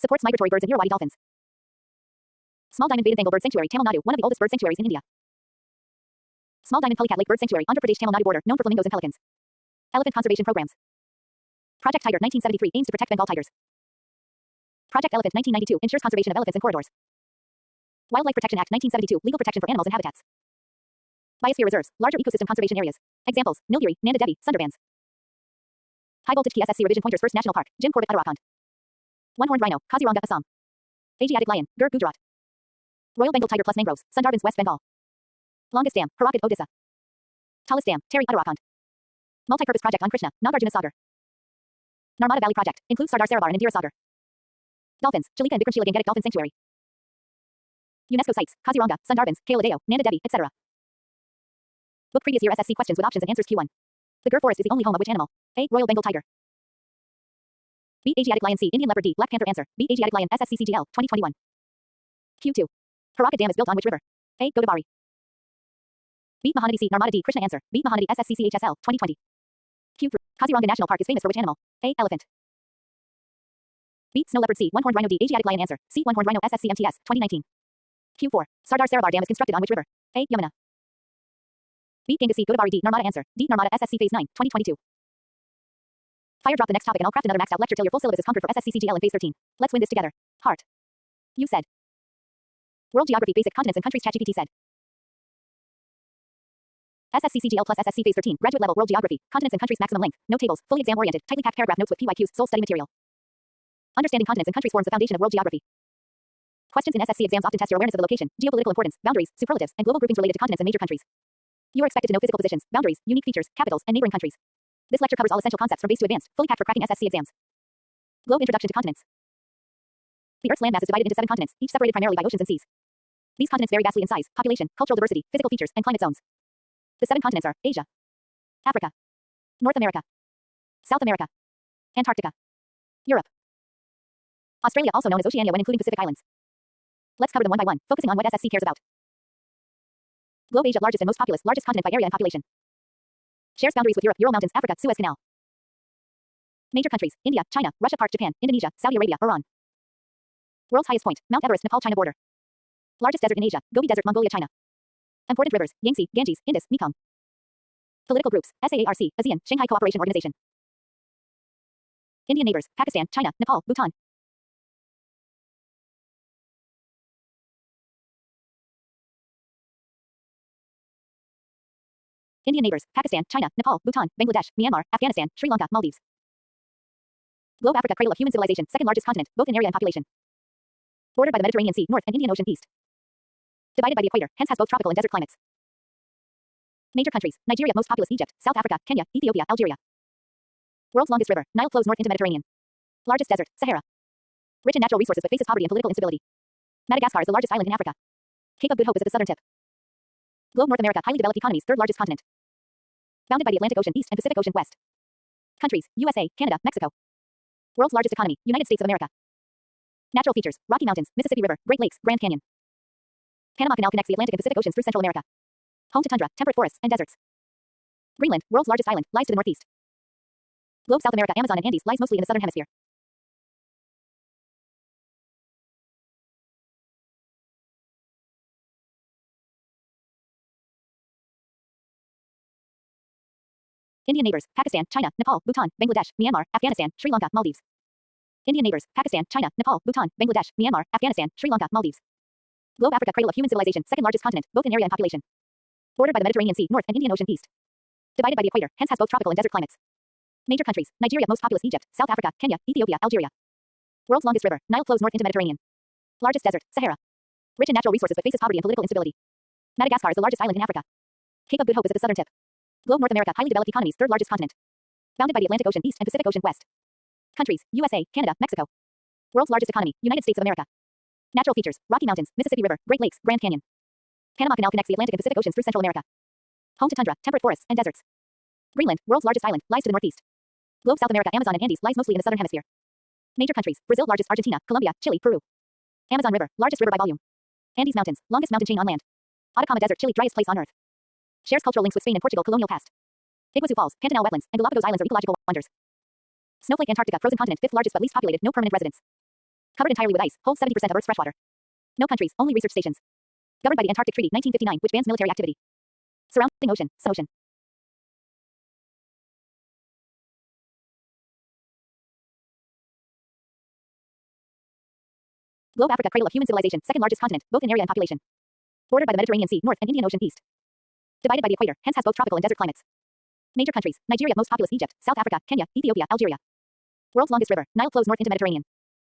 Speaker 1: Supports migratory birds and Irrawaddy dolphins. Small Diamond Vedantangal Bird Sanctuary, Tamil Nadu, one of the oldest bird sanctuaries in India. Small Diamond Pulicat Lake Bird Sanctuary, Andhra Pradesh Tamil Nadu border, known for flamingos and pelicans. Elephant conservation programs. Project Tiger 1973 aims to protect Bengal tigers. Project Elephant 1992 ensures conservation of elephants and corridors. Wildlife Protection Act 1972 legal protection for animals and habitats. Biosphere reserves, larger ecosystem conservation areas. Examples: Nilgiri, Nanda Devi, Sundarbans. High voltage KSSC revision pointers First National Park, Jim Corbett Uttarakhand. One-horned rhino, Kaziranga, Assam. Asiatic lion, Gir Gujarat. Royal Bengal tiger plus mangroves, Sundarbans West Bengal. Longest dam, Hirakud Odisha. Tallest dam, Terry Uttarakhand. Multi-purpose project on Krishna, Nagarjuna Sagar. Narmada Valley project, includes Sardar Sarovar and Indira Sagar. Dolphins, Chilika and Vikramshila Gangetic Dolphin Sanctuary. UNESCO sites, Kaziranga, Sundarbans, Keoladeo, Nanda Devi, etc. Book previous year SSC questions with options and answers Q1. The Gir forest is the only home of which animal? A. Royal Bengal tiger. B. Asiatic lion. C. Indian leopard. D. Black panther. Answer. B. Asiatic lion. SSCCGL, 2021. Q2. Haraka Dam is built on which river? A. Godavari. B. Mahanadi. C. Narmada. D. Krishna. Answer. B. Mahanadi. SSCCHSL, 2020. Q3. Kaziranga National Park is famous for which animal? A. Elephant. B. Snow leopard. C. One-horned rhino. D. Asiatic lion. Answer. C. One-horned rhino. SSCMTS, 2019. Q4. Sardar Sarovar Dam is constructed on which river? A. Yamuna. B. Ganga. C. Godavari. D. Narmada. Answer. D. Narmada. SSC Phase 9, 2022. Fire drop the next topic and I'll craft another maxed out lecture till your full syllabus is conquered for SSCGL in phase 13. Let's win this together. Heart. You said. World Geography Basic Continents and Countries ChatGPT said. SSCGL plus SSC phase 13. Graduate level World Geography. Continents and countries maximum length. No tables. Fully exam oriented. Tightly packed paragraph notes with PYQs. Soul study material. Understanding continents and countries forms the foundation of world geography. Questions in SSC exams often test your awareness of the location, geopolitical importance, boundaries, superlatives, and global groupings related to continents and major countries. You are expected to know physical positions, boundaries, unique features, capitals, and neighboring countries. This lecture covers all essential concepts from base to advanced, fully packed for cracking SSC exams. Globe Introduction to Continents. The Earth's landmass is divided into 7 continents, each separated primarily by oceans and seas. These continents vary vastly in size, population, cultural diversity, physical features, and climate zones. The 7 continents are Asia, Africa, North America, South America, Antarctica, Europe. Australia, also known as Oceania when including Pacific Islands. Let's cover them one by one, focusing on what SSC cares about. Globe Asia, largest and most populous, largest continent by area and population. Shares boundaries with Europe, Ural Mountains, Africa, Suez Canal. Major countries: India, China, Russia, Park, Japan, Indonesia, Saudi Arabia, Iran. World's highest point: Mount Everest, Nepal, China border. Largest desert in Asia: Gobi Desert, Mongolia, China. Important rivers: Yangtze, Ganges, Indus, Mekong. Political groups: SAARC, ASEAN, Shanghai Cooperation Organization. Indian neighbors: Pakistan, China, Nepal, Bhutan. Indian neighbors: Pakistan, China, Nepal, Bhutan, Bangladesh, Myanmar, Afghanistan, Sri Lanka, Maldives. Globe Africa, cradle of human civilization, second largest continent, both in area and population. Bordered by the Mediterranean Sea, north, and Indian Ocean, east. Divided by the equator, hence has both tropical and desert climates. Major countries: Nigeria, most populous, Egypt, South Africa, Kenya, Ethiopia, Algeria. World's longest river, Nile, flows north into Mediterranean. Largest desert, Sahara. Rich in natural resources but faces poverty and political instability. Madagascar is the largest island in Africa. Cape of Good Hope is at the southern tip. Globe North America, highly developed economies, third largest continent. Bounded by the Atlantic Ocean east and Pacific Ocean west. Countries: USA, Canada, Mexico. World's largest economy, United States of America. Natural features: Rocky Mountains, Mississippi River, Great Lakes, Grand Canyon. Panama Canal connects the Atlantic and Pacific Oceans through Central America. Home to tundra, temperate forests, and deserts. Greenland, world's largest island, lies to the northeast. Globe South America, Amazon and Andes, lies mostly in the southern hemisphere. Indian neighbors: Pakistan, China, Nepal, Bhutan, Bangladesh, Myanmar, Afghanistan, Sri Lanka, Maldives. Indian neighbors: Pakistan, China, Nepal, Bhutan, Bangladesh, Myanmar, Afghanistan, Sri Lanka, Maldives. Globe Africa, cradle of human civilization, second largest continent, both in area and population. Bordered by the Mediterranean Sea, north, and Indian Ocean, east. Divided by the equator, hence has both tropical and desert climates. Major countries: Nigeria, most populous, Egypt, South Africa, Kenya, Ethiopia, Algeria. World's longest river, Nile, flows north into Mediterranean. Largest desert, Sahara. Rich in natural resources but faces poverty and political instability. Madagascar is the largest island in Africa. Cape of Good Hope is at the southern tip. Globe North America, highly developed economies, third largest continent. Bounded by the Atlantic Ocean east and Pacific Ocean west. Countries: USA, Canada, Mexico. World's largest economy, United States of America. Natural features: Rocky Mountains, Mississippi River, Great Lakes, Grand Canyon. Panama Canal connects the Atlantic and Pacific Oceans through Central America. Home to tundra, temperate forests, and deserts. Greenland, world's largest island, lies to the northeast. Globe South America, Amazon and Andes, lies mostly in the southern hemisphere. Major countries: Brazil, largest, Argentina, Colombia, Chile, Peru. Amazon River, largest river by volume. Andes Mountains, longest mountain chain on land. Atacama Desert, Chile, driest place on earth. Shares cultural links with Spain and Portugal, colonial past. Iguazu Falls, Pantanal wetlands, and Galapagos Islands are ecological wonders. Snowflake Antarctica, frozen continent, fifth largest but least populated, no permanent residents. Covered entirely with ice, holds 70% of Earth's freshwater. No countries, only research stations. Governed by the Antarctic Treaty, 1959, which bans military activity. Surrounding ocean, Sun Ocean. Globe Africa, cradle of human civilization, second largest continent, both in area and population. Bordered by the Mediterranean Sea, north, and Indian Ocean, east. Divided by the equator, hence has both tropical and desert climates. Major countries: Nigeria, most populous, Egypt, South Africa, Kenya, Ethiopia, Algeria. World's longest river, Nile, flows north into Mediterranean.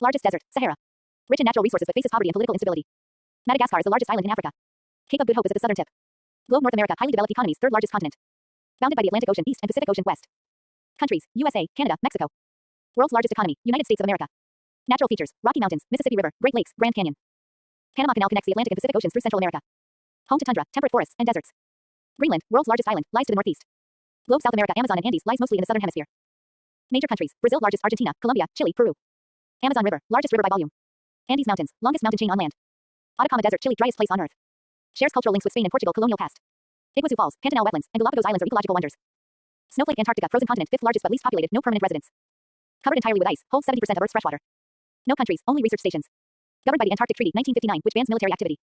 Speaker 1: Largest desert, Sahara. Rich in natural resources but faces poverty and political instability. Madagascar is the largest island in Africa. Cape of Good Hope is at the southern tip. Globe North America, highly developed economies, third largest continent. Bounded by the Atlantic Ocean east and Pacific Ocean west. Countries: USA, Canada, Mexico. World's largest economy, United States of America. Natural features: Rocky Mountains, Mississippi River, Great Lakes, Grand Canyon. Panama Canal connects the Atlantic and Pacific Oceans through Central America. Home to tundra, temperate forests, and deserts. Greenland, world's largest island, lies to the northeast. Globe South America, Amazon and Andes, lies mostly in the southern hemisphere. Major countries: Brazil, largest, Argentina, Colombia, Chile, Peru. Amazon River, largest river by volume. Andes Mountains, longest mountain chain on land. Atacama Desert, Chile, driest place on earth. Shares cultural links with Spain and Portugal, colonial past. Iguazu Falls, Pantanal wetlands, and Galapagos Islands are ecological wonders. Snowflake Antarctica, frozen continent, fifth largest but least populated, no permanent residents. Covered entirely with ice, holds 70% of Earth's freshwater. No countries, only research stations. Governed by the Antarctic Treaty, 1959, which bans military activity.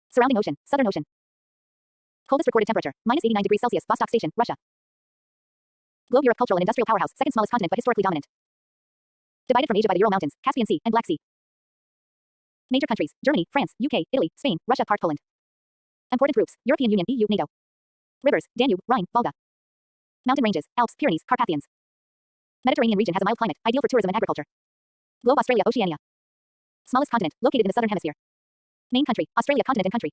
Speaker 1: Surrounding ocean, Southern Ocean. Coldest recorded temperature, -89 degrees Celsius, Vostok Station, Russia. Globe Europe cultural and industrial powerhouse, second smallest continent but historically dominant. Divided from Asia by the Ural Mountains, Caspian Sea, and Black Sea. Major countries: Germany, France, UK, Italy, Spain, Russia, part Poland. Important groups: European Union, EU, NATO. Rivers: Danube, Rhine, Volga. Mountain ranges: Alps, Pyrenees, Carpathians. Mediterranean region has a mild climate, ideal for tourism and agriculture. Globe: Australia, Oceania. Smallest continent, located in the southern hemisphere. Main country: Australia, continent and country.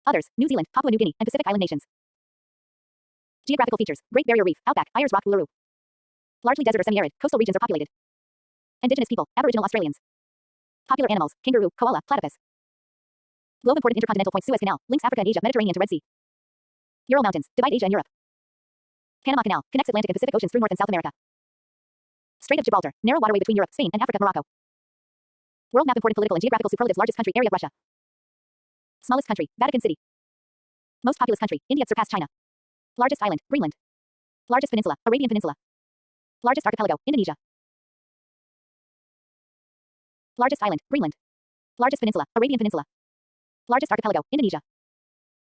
Speaker 1: Others: New Zealand, Papua New Guinea, and Pacific Island nations. Geographical features: Great Barrier Reef, Outback, Ayers Rock, Uluru. Largely desert or semi-arid, coastal regions are populated. Indigenous people: Aboriginal Australians. Popular animals: kangaroo, koala, platypus. Globe: important intercontinental point: Suez Canal, links Africa and Asia, Mediterranean to Red Sea. Ural Mountains, divide Asia and Europe. Panama Canal, connects Atlantic and Pacific Oceans through North and South America. Strait of Gibraltar, narrow waterway between Europe, Spain, and Africa, Morocco. World map: important political and geographical superlatives: largest country, area of Russia. Smallest country, Vatican City. Most populous country, India surpassed China. Largest island, Greenland. Largest peninsula, Arabian Peninsula. Largest archipelago, Indonesia. Largest island, Greenland. Largest peninsula, Arabian Peninsula. Largest archipelago, Indonesia.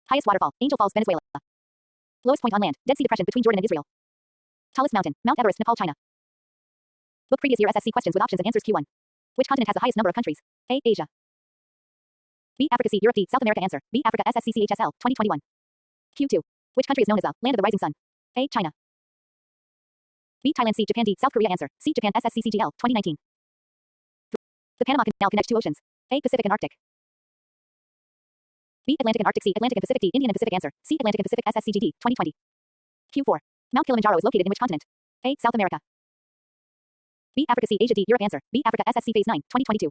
Speaker 1: Highest waterfall, Angel Falls, Venezuela. Lowest point on land, Dead Sea Depression between Jordan and Israel. Tallest mountain, Mount Everest, Nepal, China. Book previous year SSC questions with options and answers. Q1. Which continent has the highest number of countries? A. Asia. B. Africa. C. Europe. D. South America. Answer: B. Africa. SSC CHSL 2021. Q2. Which country is known as the land of the rising sun? A. China. B. Thailand. C. Japan. D. South Korea. Answer: C. Japan. SSC CGL 2019. The Panama Canal connects two oceans. A. Pacific and Arctic. B. Atlantic and Arctic. C. Atlantic and Pacific. D. Indian and Pacific. Answer: C. Atlantic and Pacific. SSCGD 2020. Q4. Mount Kilimanjaro is located in which continent? A. South America. B. Africa. C. Asia. D. Europe. Answer: B. Africa. SSC Phase 9 2022.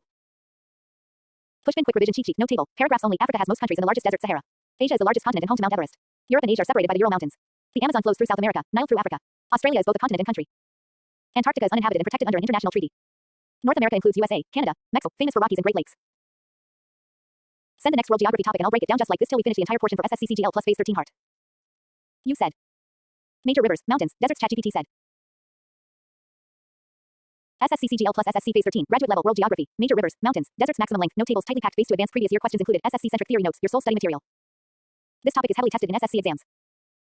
Speaker 1: Pushpin quick revision cheat sheet. No table. Paragraphs only. Africa has most countries and the largest desert, Sahara. Asia is the largest continent and home to Mount Everest. Europe and Asia are separated by the Ural Mountains. The Amazon flows through South America, Nile through Africa. Australia is both a continent and country. Antarctica is uninhabited and protected under an international treaty. North America includes USA, Canada, Mexico, famous for Rockies and Great Lakes. Send the next world geography topic and I'll break it down just like this till we finish the entire portion for SSC CGL plus Phase 13 Heart. You said. Major rivers, mountains, deserts. ChatGPT said. SSC CGL plus SSC Phase 13, graduate level, world geography, major rivers, mountains, deserts, maximum length, no tables, tightly packed, based to advanced previous year questions included, SSC-centric theory notes, your sole study material. This topic is heavily tested in SSC exams.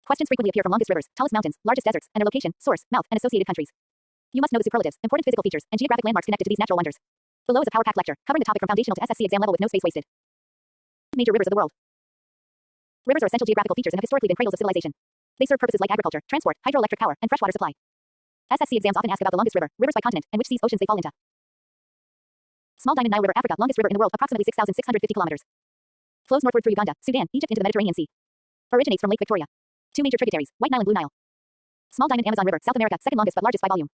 Speaker 1: Questions frequently appear from longest rivers, tallest mountains, largest deserts, and their location, source, mouth, and associated countries. You must know the superlatives, important physical features, and geographic landmarks connected to these natural wonders. Below is a power-packed lecture, covering the topic from foundational to SSC exam level with no space wasted. Major rivers of the world. Rivers are essential geographical features and have historically been cradles of civilization. They serve purposes like agriculture, transport, hydroelectric power, and freshwater supply. SSC exams often ask about the longest river, rivers by continent, and which seas, oceans they fall into. Small Diamond Nile River, Africa, longest river in the world, approximately 6,650 kilometers. Flows northward through Uganda, Sudan, Egypt into the Mediterranean Sea. Originates from Lake Victoria. Two major tributaries, White Nile and Blue Nile. Small Diamond Amazon River, South America, second longest but largest by volume.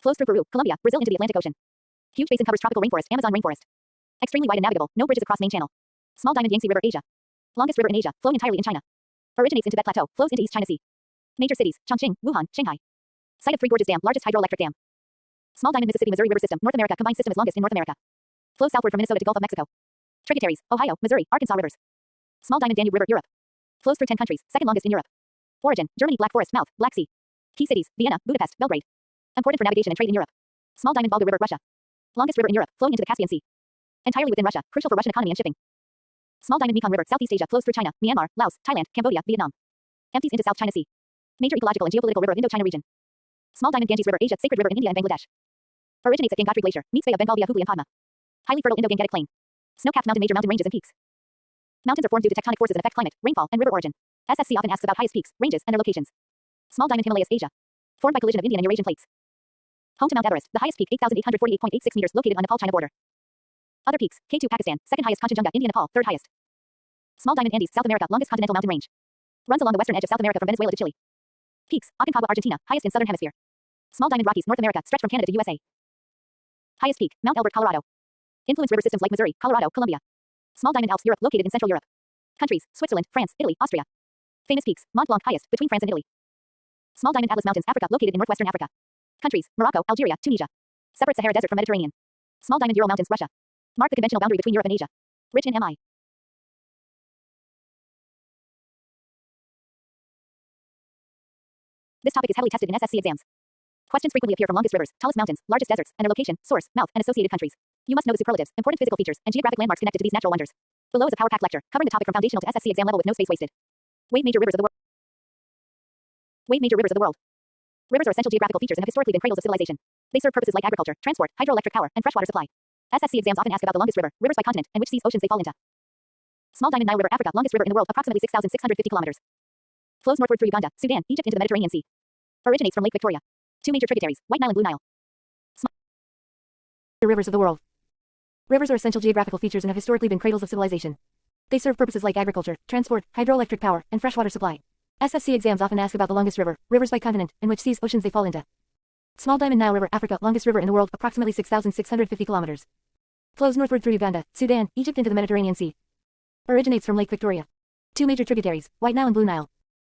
Speaker 1: Flows through Peru, Colombia, Brazil into the Atlantic Ocean. Huge basin covers tropical rainforest, Amazon rainforest. Extremely wide and navigable, no bridges across main channel. Small Diamond Yangtze River, Asia. Longest river in Asia, flowing entirely in China. Originates in Tibet Plateau, flows into East China Sea. Major cities, Chongqing, Wuhan, Shanghai. Site of Three Gorges Dam, largest hydroelectric dam. Small Diamond Mississippi Missouri River System, North America, combined system is longest in North America. Flows southward from Minnesota to Gulf of Mexico. Tributaries, Ohio, Missouri, Arkansas rivers. Small Diamond Danube River, Europe. Flows through 10 countries, second longest in Europe. Origin, Germany, Black Forest, mouth, Black Sea. Key cities, Vienna, Budapest, Belgrade. Important for navigation and trade in Europe. Small Diamond Volga River, Russia. Longest river in Europe, flowing into the Caspian Sea. Entirely within Russia, crucial for Russian economy and shipping. Small Diamond Mekong River, Southeast Asia, flows through China, Myanmar, Laos, Thailand, Cambodia, Vietnam. Empties into South China Sea. Major ecological and geopolitical river of Indochina region. Small Diamond Ganges River, Asia, sacred river in India and Bangladesh. Originates at Gangotri Glacier, meets Bay of Bengal via Hooghly and Padma. Highly fertile Indo-Gangetic plain. Snow-capped mountain, major mountain ranges and peaks. Mountains are formed due to tectonic forces and affect climate, rainfall, and river origin. SSC often asks about highest peaks, ranges, and their locations. Small Diamond Himalayas, Asia. Formed by collision of Indian and Eurasian plates. Home to Mount Everest, the highest peak, 8,848.86 meters, located on Nepal-China border. Other peaks, K2 Pakistan, second highest, Kanchenjunga, India, Nepal, third highest. Small Diamond Andes, South America, longest continental mountain range. Runs along the western edge of South America from Venezuela to Chile. Peaks, Aconcagua, Argentina, highest in southern hemisphere. Small Diamond Rockies, North America, stretch from Canada to USA. Highest peak, Mount Elbert, Colorado. Influence river systems like Missouri, Colorado, Columbia. Small Diamond Alps, Europe, located in Central Europe. Countries, Switzerland, France, Italy, Austria. Famous peaks, Mont Blanc, highest, between France and Italy. Small Diamond Atlas Mountains, Africa, located in northwestern Africa. Countries, Morocco, Algeria, Tunisia. Separate Sahara Desert from Mediterranean. Small Diamond Ural Mountains, Russia. Mark the conventional boundary between Europe and Asia. Rich in MI. This topic is heavily tested in SSC exams. Questions frequently appear from longest rivers, tallest mountains, largest deserts, and their location, source, mouth, and associated countries. You must know the superlatives, important physical features, and geographic landmarks connected to these natural wonders. Below is a power-packed lecture, covering the topic from foundational to SSC exam level with no space wasted. Wave major rivers of the world. Wave major rivers of the world. Rivers are essential geographical features and have historically been cradles of civilization. They serve purposes like agriculture, transport, hydroelectric power, and freshwater supply. SSC exams often ask about the longest river, rivers by continent, and which seas, oceans they fall into. Small Diamond Nile River, Africa, longest river in the world, approximately 6,650 kilometers. Flows northward through Uganda, Sudan, Egypt into the Mediterranean Sea. Originates from Lake Victoria. Two major tributaries, White Nile and Blue Nile.
Speaker 2: Rivers of the world. Rivers are essential geographical features and have historically been cradles of civilization. They serve purposes like agriculture, transport, hydroelectric power, and freshwater supply. SSC exams often ask about the longest river, rivers by continent, and which seas, oceans they fall into. Small Diamond Nile River, Africa, longest river in the world, approximately 6,650 kilometers. Flows northward through Uganda, Sudan, Egypt into the Mediterranean Sea. Originates from Lake Victoria. Two major tributaries, White Nile and Blue Nile.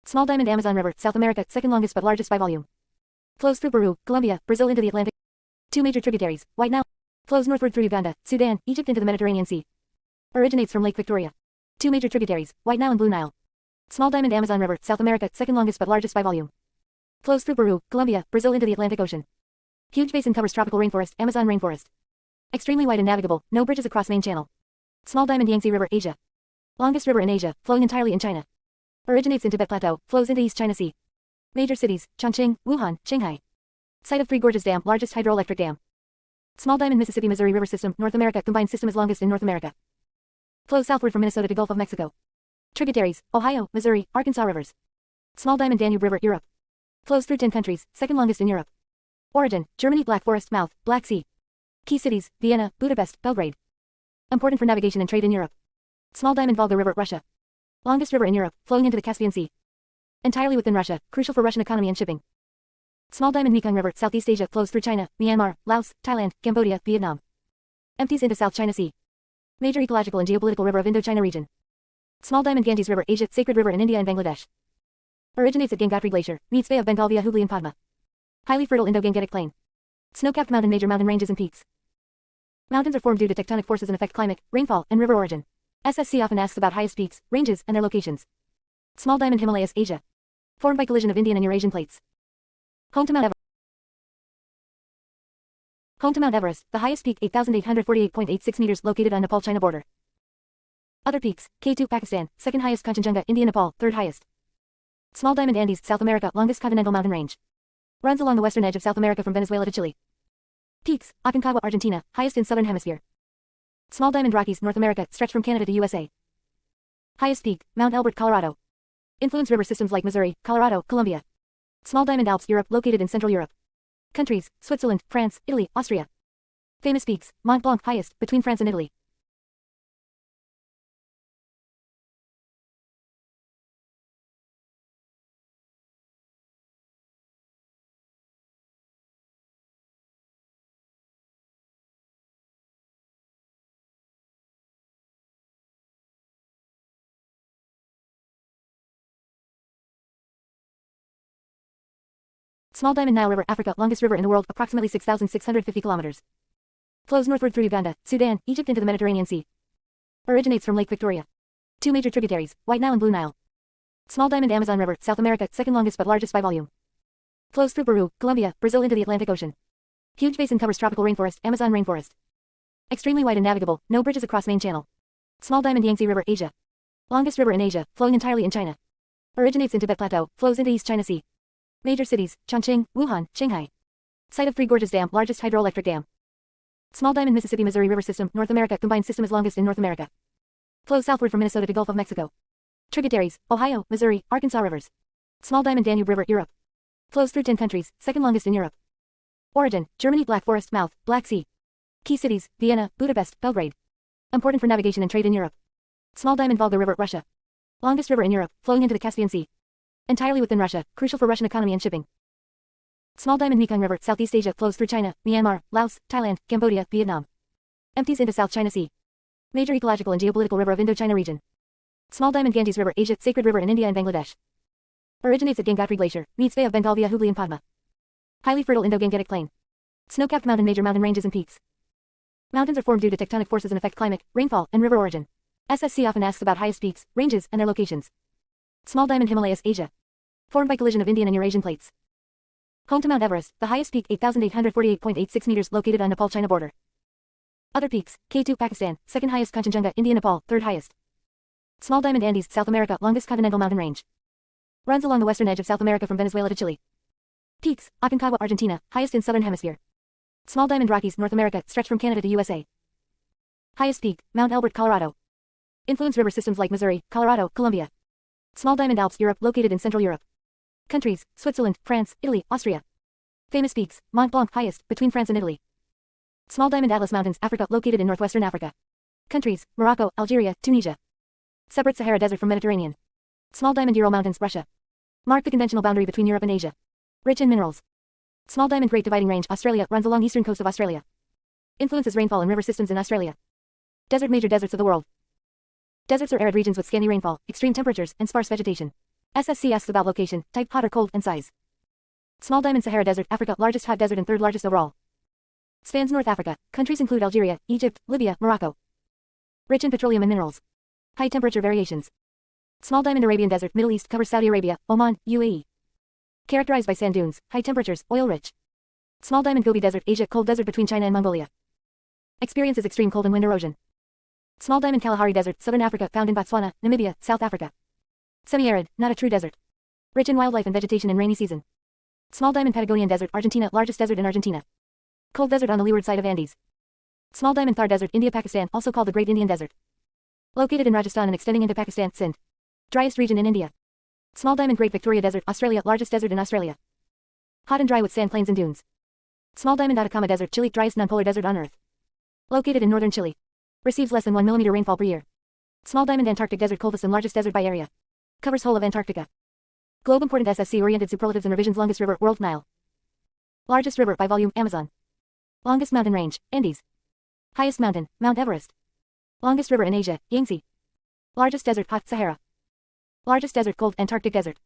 Speaker 2: Small Diamond Amazon River, South America, second longest but largest by volume. Flows through Peru, Colombia, Brazil into the Atlantic. Two major tributaries, White Nile. Flows northward through Uganda, Sudan, Egypt into the Mediterranean Sea. Originates from Lake Victoria. Two major tributaries, White Nile and Blue Nile. Small Diamond Amazon River, South America, second longest but largest by volume. Flows through Peru, Colombia, Brazil into the Atlantic Ocean. Huge basin covers tropical rainforest, Amazon rainforest. Extremely wide and navigable, no bridges across main channel. Small Diamond Yangtze River, Asia. Longest river in Asia, flowing entirely in China. Originates in Tibet Plateau, flows into East China Sea. Major cities, Chongqing, Wuhan, Shanghai. Site of Three Gorges Dam, largest hydroelectric dam. Small Diamond Mississippi Missouri River System, North America, combined system is longest in North America. Flows southward from Minnesota to Gulf of Mexico. Tributaries, Ohio, Missouri, Arkansas rivers. Small Diamond Danube River, Europe. Flows through 10 countries, second longest in Europe. Origin, Germany, Black Forest mouth, Black Sea. Key cities, Vienna, Budapest, Belgrade. Important for navigation and trade in Europe. Small Diamond Volga River, Russia. Longest river in Europe, flowing into the Caspian Sea. Entirely within Russia, crucial for Russian economy and shipping. Small Diamond Mekong River, Southeast Asia, flows through China, Myanmar, Laos, Thailand, Cambodia, Vietnam. Empties into South China Sea. Major ecological and geopolitical river of Indochina region. Small Diamond Ganges River, Asia, sacred river in India and Bangladesh. Originates at Gangotri Glacier, meets Bay of Bengal via Hooghly and Padma. Highly fertile Indo-Gangetic plain. Snow-capped mountain, major mountain ranges and peaks. Mountains are formed due to tectonic forces and affect climate, rainfall, and river origin. SSC often asks about highest peaks, ranges, and their locations. Small Diamond Himalayas, Asia. Formed by collision of Indian and Eurasian plates. Home to Mount Everest. Home to Mount Everest, the highest peak 8,848.86 meters located on Nepal-China border. Other peaks, K2 Pakistan, second highest Kanchenjunga, India Nepal, third highest. Small Diamond Andes, South America, longest continental mountain range. Runs along the western edge of South America from Venezuela to Chile. Peaks, Aconcagua, Argentina, highest in southern hemisphere. Small Diamond Rockies, North America, stretch from Canada to USA. Highest peak, Mount Elbert, Colorado. Influence river systems like Missouri, Colorado, Colombia. Small Diamond Alps, Europe, located in Central Europe. Countries, Switzerland, France, Italy, Austria. Famous peaks, Mont Blanc, highest, between France and Italy. Small Diamond Nile River, Africa, longest river in the world, approximately 6,650 kilometers. Flows northward through Uganda, Sudan, Egypt into the Mediterranean Sea. Originates from Lake Victoria. Two major tributaries, White Nile and Blue Nile. Small Diamond Amazon River, South America, second longest but largest by volume. Flows through Peru, Colombia, Brazil into the Atlantic Ocean. Huge basin covers tropical rainforest, Amazon rainforest. Extremely wide and navigable, no bridges across main channel. Small Diamond Yangtze River, Asia. Longest river in Asia, flowing entirely in China. Originates in Tibet Plateau, flows into East China Sea. Major cities, Chongqing, Wuhan, Shanghai. Site of Three Gorges Dam, largest hydroelectric dam. Small Diamond Mississippi Missouri River System, North America, combined system is longest in North America. Flows southward from Minnesota to Gulf of Mexico. Tributaries, Ohio, Missouri, Arkansas rivers. Small Diamond Danube River, Europe. Flows through 10 countries, second longest in Europe. Origin, Germany, Black Forest mouth, Black Sea. Key cities, Vienna, Budapest, Belgrade. Important for navigation and trade in Europe. Small Diamond Volga River, Russia. Longest river in Europe, flowing into the Caspian Sea. Entirely within Russia, crucial for Russian economy and shipping. Small Diamond Mekong River, Southeast Asia, flows through China, Myanmar, Laos, Thailand, Cambodia, Vietnam. Empties into South China Sea. Major ecological and geopolitical river of Indochina region. Small Diamond Ganges River, Asia, sacred river in India and Bangladesh. Originates at Gangotri Glacier, meets Bay of Bengal via Hooghly and Padma. Highly fertile Indo-Gangetic plain. Snow-capped mountain, major mountain ranges and peaks. Mountains are formed due to tectonic forces and affect climate, rainfall, and river origin. SSC often asks about highest peaks, ranges, and their locations. Small Diamond Himalayas, Asia. Formed by collision of Indian and Eurasian plates. Home to Mount Everest, the highest peak 8,848.86 meters located on Nepal-China border. Other peaks, K2 Pakistan, second highest Kanchenjunga, India Nepal, third highest. Small Diamond Andes, South America, longest continental mountain range. Runs along the western edge of South America from Venezuela to Chile. Peaks, Aconcagua, Argentina, highest in southern hemisphere. Small Diamond Rockies, North America, stretch from Canada to USA. Highest peak, Mount Elbert, Colorado. Influence river systems like Missouri, Colorado, Columbia. Small Diamond Alps, Europe, located in Central Europe. Countries, Switzerland, France, Italy, Austria. Famous peaks, Mont Blanc, highest, between France and Italy. Small Diamond Atlas Mountains, Africa, located in northwestern Africa. Countries, Morocco, Algeria, Tunisia. Separate Sahara Desert from Mediterranean. Small Diamond Ural Mountains, Russia. Mark the conventional boundary between Europe and Asia. Rich in minerals. Small Diamond Great Dividing Range, Australia, runs along eastern coast of Australia. Influences rainfall and river systems in Australia. Desert major deserts of the world. Deserts are arid regions with scanty rainfall, extreme temperatures, and sparse vegetation. SSC asks about location, type hot or cold, and size. Small Diamond Sahara Desert, Africa, largest hot desert and third largest overall. Spans North Africa. Countries include Algeria, Egypt, Libya, Morocco. Rich in petroleum and minerals. High temperature variations. Small Diamond Arabian Desert, Middle East, covers Saudi Arabia, Oman, UAE. Characterized by sand dunes, high temperatures, oil-rich. Small Diamond Gobi Desert, Asia, cold desert between China and Mongolia. Experiences extreme cold and wind erosion. Small Diamond Kalahari Desert, Southern Africa, found in Botswana, Namibia, South Africa. Semi-arid, not a true desert. Rich in wildlife and vegetation in rainy season. Small Diamond Patagonian Desert, Argentina, largest desert in Argentina. Cold desert on the leeward side of Andes. Small Diamond Thar Desert, India, Pakistan, also called the Great Indian Desert. Located in Rajasthan and extending into Pakistan, Sindh. Driest region in India. Small Diamond Great Victoria Desert, Australia, largest desert in Australia. Hot and dry with sand plains and dunes. Small Diamond Atacama Desert, Chile, driest non-polar desert on Earth. Located in northern Chile. Receives less than 1 mm rainfall per year. Small Diamond Antarctic Desert, coldest and largest desert by area. Covers whole of Antarctica. Globe important SSC-oriented superlatives and revisions. Longest river, world, Nile. Largest river by volume, Amazon. Longest mountain range, Andes. Highest mountain, Mount Everest. Longest river in Asia, Yangtze. Largest desert, hot, Sahara. Largest desert, cold, Antarctic desert.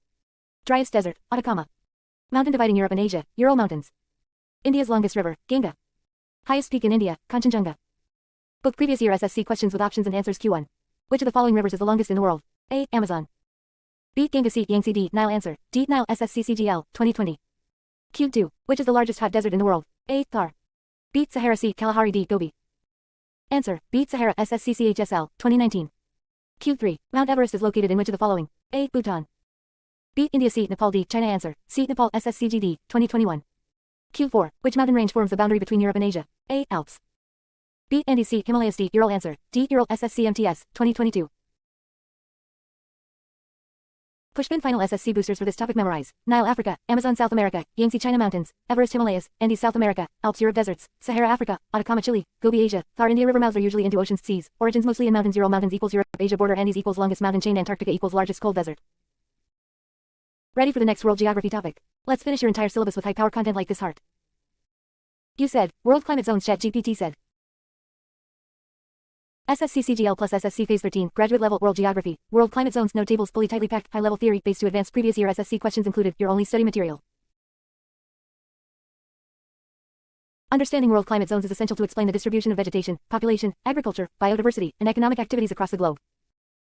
Speaker 2: Driest desert, Atacama. Mountain dividing Europe and Asia, Ural Mountains. India's longest river, Ganga. Highest peak in India, Kanchenjunga. Book previous year SSC questions with options and answers. Q1. Which of the following rivers is the longest in the world? A. Amazon. B. Ganga. C. Yangtze. D. Nile. Answer. D. Nile. SSC CGL, 2020. Q2. Which is the largest hot desert in the world? A. Thar. B. Sahara. C. Kalahari. D. Gobi. Answer. B. Sahara. SSC CHSL, 2019. Q3. Mount Everest is located in which of the following? A. Bhutan. B. India. C. Nepal. D. China. Answer. C. Nepal. SSCGD, 2021. Q4. Which mountain range forms the boundary between Europe and Asia? A. Alps. B. Andes. C. Himalayas. D. Ural. Answer. D. Ural. SSCMTS, 2022. Pushpin final SSC boosters for this topic. Memorize. Nile, Africa. Amazon, South America. Yangtze, China mountains. Everest, Himalayas. Andes, South America. Alps, Europe deserts. Sahara, Africa. Atacama, Chile. Gobi, Asia. Thar, India. River mouths are usually into oceans, seas. Origins mostly in mountains. Ural mountains equals Europe. Asia border. Andes equals longest mountain chain. Antarctica equals largest cold desert. Ready for the next world geography topic? Let's finish your entire syllabus with high power content like this. Heart. You said. World climate zones. ChatGPT said. SSC CGL plus SSC Phase 13, graduate level, World Geography, World Climate Zones, no tables, fully tightly packed, high-level theory, based to advanced previous year SSC questions included, your only study material. Understanding world climate zones is essential to explain the distribution of vegetation, population, agriculture, biodiversity, and economic activities across the globe.